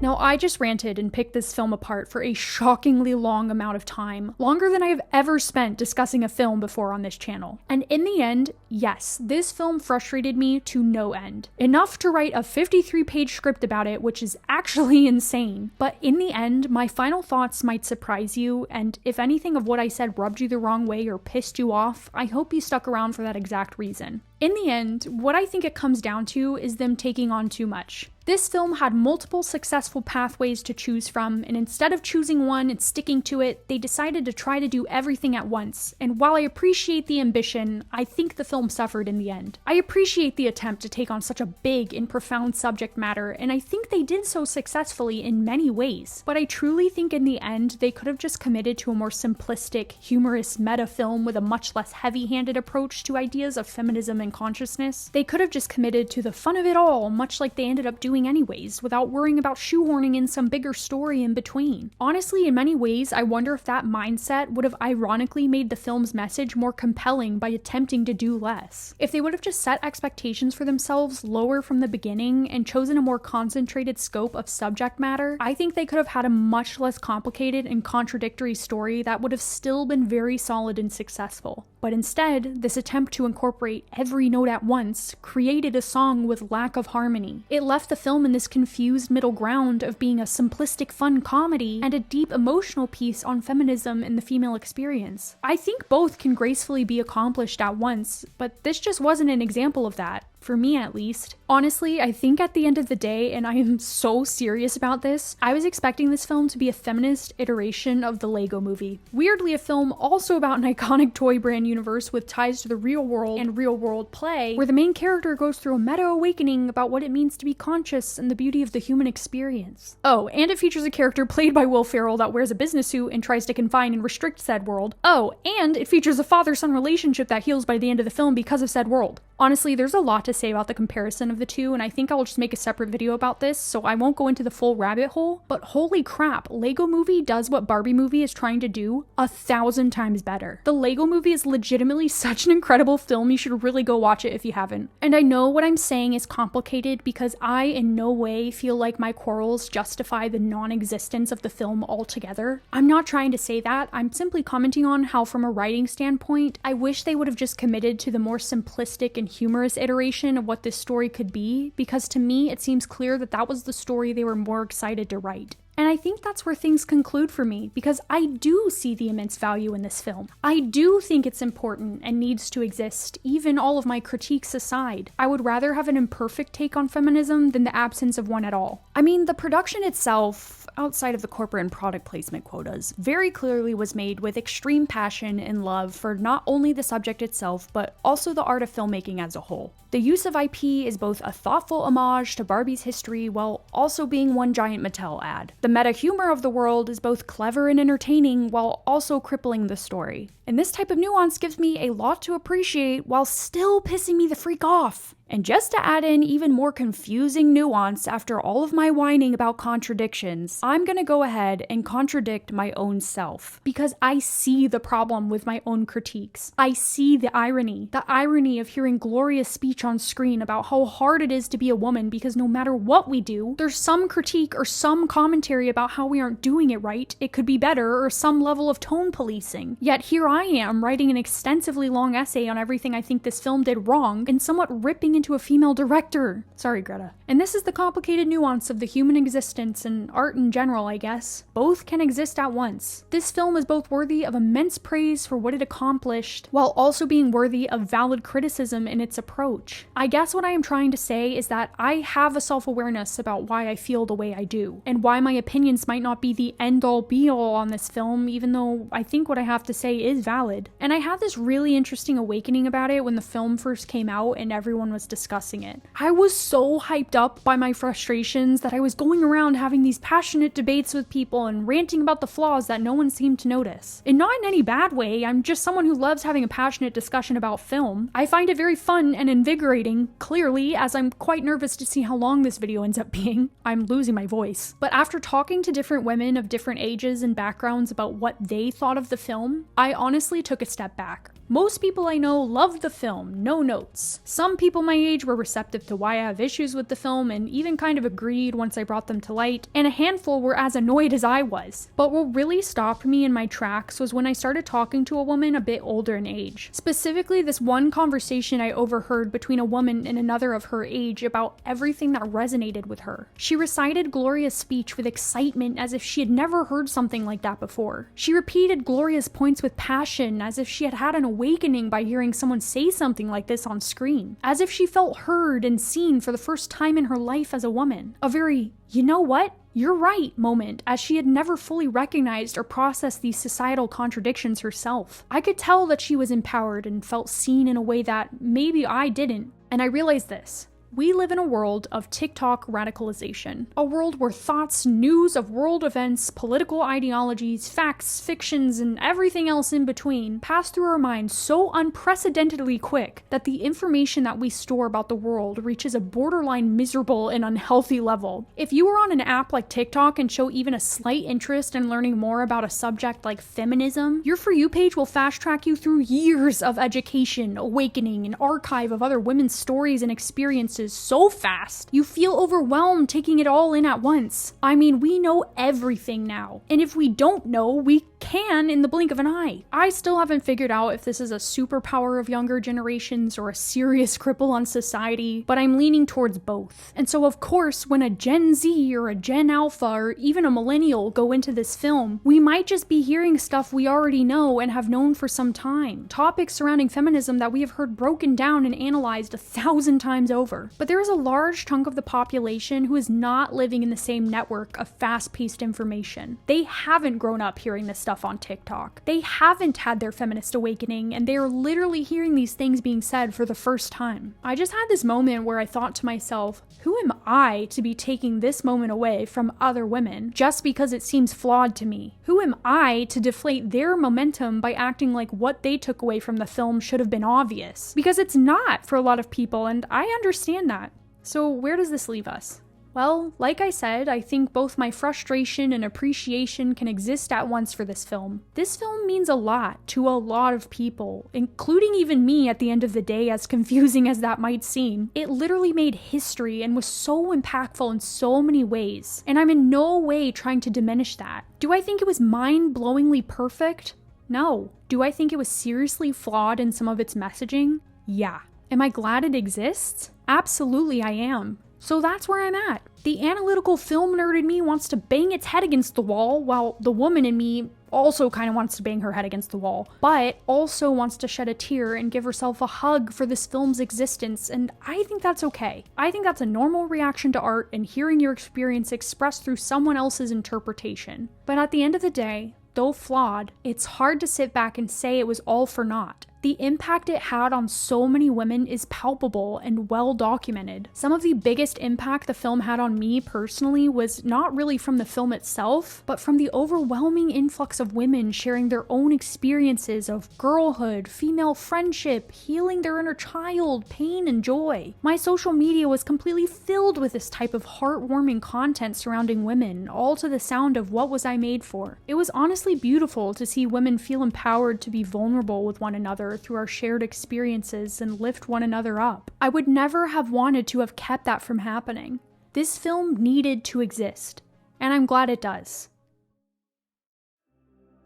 Now, I just ranted and picked this film apart for a shockingly long amount of time, longer than I have ever spent discussing a film before on this channel. And in the end, yes, this film frustrated me to no end. Enough to write a 53-page script about it, which is actually insane. But in the end, my final thoughts might surprise you, and if anything of what I said rubbed you the wrong way or pissed you off, I hope you stuck around for that exact reason. In the end, what I think it comes down to is them taking on too much. This film had multiple successful pathways to choose from, and instead of choosing one and sticking to it, they decided to try to do everything at once. And while I appreciate the ambition, I think the film suffered in the end. I appreciate the attempt to take on such a big and profound subject matter, and I think they did so successfully in many ways. But I truly think in the end, they could have just committed to a more simplistic, humorous meta film with a much less heavy-handed approach to ideas of feminism and consciousness. They could have just committed to the fun of it all, much like they ended up doing anyways, without worrying about shoehorning in some bigger story in between. Honestly, in many ways, I wonder if that mindset would have ironically made the film's message more compelling by attempting to do less. If they would have just set expectations for themselves lower from the beginning and chosen a more concentrated scope of subject matter, I think they could have had a much less complicated and contradictory story that would have still been very solid and successful. But instead, this attempt to incorporate every note at once created a song with lack of harmony. It left the film in this confused middle ground of being a simplistic fun comedy and a deep emotional piece on feminism and the female experience. I think both can gracefully be accomplished at once, but this just wasn't an example of that. For me at least. Honestly, I think at the end of the day, and I am so serious about this, I was expecting this film to be a feminist iteration of the Lego Movie. Weirdly, a film also about an iconic toy brand universe with ties to the real world and real world play, where the main character goes through a meta awakening about what it means to be conscious and the beauty of the human experience. Oh, and it features a character played by Will Ferrell that wears a business suit and tries to confine and restrict said world. Oh, and it features a father-son relationship that heals by the end of the film because of said world. Honestly, there's a lot to say about the comparison of the two, and I think I'll just make a separate video about this, so I won't go into the full rabbit hole, but holy crap, Lego Movie does what Barbie Movie is trying to do 1,000 times better. The Lego Movie is legitimately such an incredible film, you should really go watch it if you haven't. And I know what I'm saying is complicated because I in no way feel like my quarrels justify the non-existence of the film altogether. I'm not trying to say that, I'm simply commenting on how from a writing standpoint, I wish they would have just committed to the more simplistic and humorous iteration of what this story could be, because to me it seems clear that that was the story they were more excited to write. And I think that's where things conclude for me, because I do see the immense value in this film. I do think it's important and needs to exist, even all of my critiques aside. I would rather have an imperfect take on feminism than the absence of one at all. I mean, the production itself, outside of the corporate and product placement quotas, very clearly was made with extreme passion and love for not only the subject itself, but also the art of filmmaking as a whole. The use of IP is both a thoughtful homage to Barbie's history while also being one giant Mattel ad. The meta humor of the world is both clever and entertaining while also crippling the story. And this type of nuance gives me a lot to appreciate while still pissing me the freak off. And just to add in even more confusing nuance after all of my whining about contradictions, I'm gonna go ahead and contradict my own self. Because I see the problem with my own critiques. I see the irony of hearing Gloria's speech on screen about how hard it is to be a woman because no matter what we do, there's some critique or some commentary about how we aren't doing it right, it could be better, or some level of tone policing. Yet here I am writing an extensively long essay on everything I think this film did wrong and somewhat ripping into a female director. Sorry, Greta. And this is the complicated nuance of the human existence and art in general, I guess. Both can exist at once. This film is both worthy of immense praise for what it accomplished, while also being worthy of valid criticism in its approach. I guess what I am trying to say is that I have a self-awareness about why I feel the way I do, and why my opinions might not be the end-all be-all on this film, even though I think what I have to say is valid. And I had this really interesting awakening about it when the film first came out and everyone was discussing it. I was so hyped up by my frustrations that I was going around having these passionate debates with people and ranting about the flaws that no one seemed to notice. And not in any bad way, I'm just someone who loves having a passionate discussion about film. I find it very fun and invigorating, clearly, as I'm quite nervous to see how long this video ends up being. I'm losing my voice. But after talking to different women of different ages and backgrounds about what they thought of the film, I honestly took a step back. Most people I know loved the film, no notes. Some people my age were receptive to why I have issues with the film and even kind of agreed once I brought them to light, and a handful were as annoyed as I was. But what really stopped me in my tracks was when I started talking to a woman a bit older in age. Specifically, this one conversation I overheard between a woman and another of her age about everything that resonated with her. She recited Gloria's speech with excitement as if she had never heard something like that before. She repeated Gloria's points with passion as if she had had an awakening by hearing someone say something like this on screen. As if she felt heard and seen for the first time in her life as a woman. A very, you know what? You're right moment, as she had never fully recognized or processed these societal contradictions herself. I could tell that she was empowered and felt seen in a way that maybe I didn't. And I realized this. We live in a world of TikTok radicalization. A world where thoughts, news of world events, political ideologies, facts, fictions, and everything else in between pass through our minds so unprecedentedly quick that the information that we store about the world reaches a borderline miserable and unhealthy level. If you were on an app like TikTok and show even a slight interest in learning more about a subject like feminism, your For You page will fast track you through years of education, awakening, and archive of other women's stories and experiences so fast, you feel overwhelmed taking it all in at once. I mean, we know everything now. And if we don't know, we can in the blink of an eye. I still haven't figured out if this is a superpower of younger generations or a serious cripple on society, but I'm leaning towards both. And so of course, when a Gen Z or a Gen Alpha or even a millennial go into this film, we might just be hearing stuff we already know and have known for some time. Topics surrounding feminism that we have heard broken down and analyzed 1,000 times over. But there is a large chunk of the population who is not living in the same network of fast-paced information. They haven't grown up hearing this stuff on TikTok. They haven't had their feminist awakening, and they are literally hearing these things being said for the first time. I just had this moment where I thought to myself, who am I to be taking this moment away from other women just because it seems flawed to me? Who am I to deflate their momentum by acting like what they took away from the film should have been obvious? Because it's not for a lot of people, and I understand that. So where does this leave us? Well, like I said, I think both my frustration and appreciation can exist at once for this film. This film means a lot to a lot of people, including even me at the end of the day, as confusing as that might seem. It literally made history and was so impactful in so many ways, and I'm in no way trying to diminish that. Do I think it was mind-blowingly perfect? No. Do I think it was seriously flawed in some of its messaging? Yeah. Am I glad it exists? Absolutely I am. So that's where I'm at. The analytical film nerd in me wants to bang its head against the wall, while the woman in me also kind of wants to bang her head against the wall, but also wants to shed a tear and give herself a hug for this film's existence, and I think that's okay. I think that's a normal reaction to art and hearing your experience expressed through someone else's interpretation. But at the end of the day, though flawed, it's hard to sit back and say it was all for naught. The impact it had on so many women is palpable and well documented. Some of the biggest impact the film had on me personally was not really from the film itself, but from the overwhelming influx of women sharing their own experiences of girlhood, female friendship, healing their inner child, pain, and joy. My social media was completely filled with this type of heartwarming content surrounding women, all to the sound of What Was I Made For? It was honestly beautiful to see women feel empowered to be vulnerable with one another through our shared experiences and lift one another up. I would never have wanted to have kept that from happening. This film needed to exist, and I'm glad it does.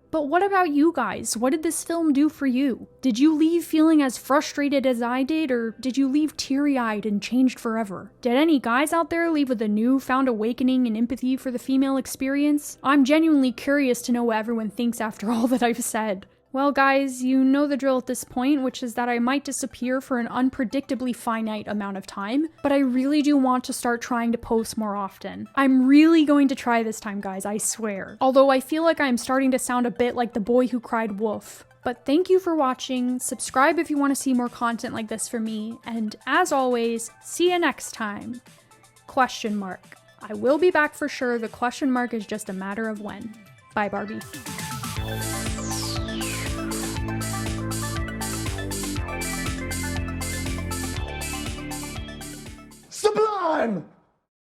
But what about you guys? What did this film do for you? Did you leave feeling as frustrated as I did, or did you leave teary-eyed and changed forever? Did any guys out there leave with a newfound awakening and empathy for the female experience? I'm genuinely curious to know what everyone thinks after all that I've said. Well guys, you know the drill at this point, which is that I might disappear for an unpredictably finite amount of time, but I really do want to start trying to post more often. I'm really going to try this time, guys, I swear. Although I feel like I'm starting to sound a bit like the boy who cried wolf. But thank you for watching, subscribe if you want to see more content like this from me, and as always, see you next time. ? I will be back for sure, the question mark is just a matter of when. Bye, Barbie. Sublime!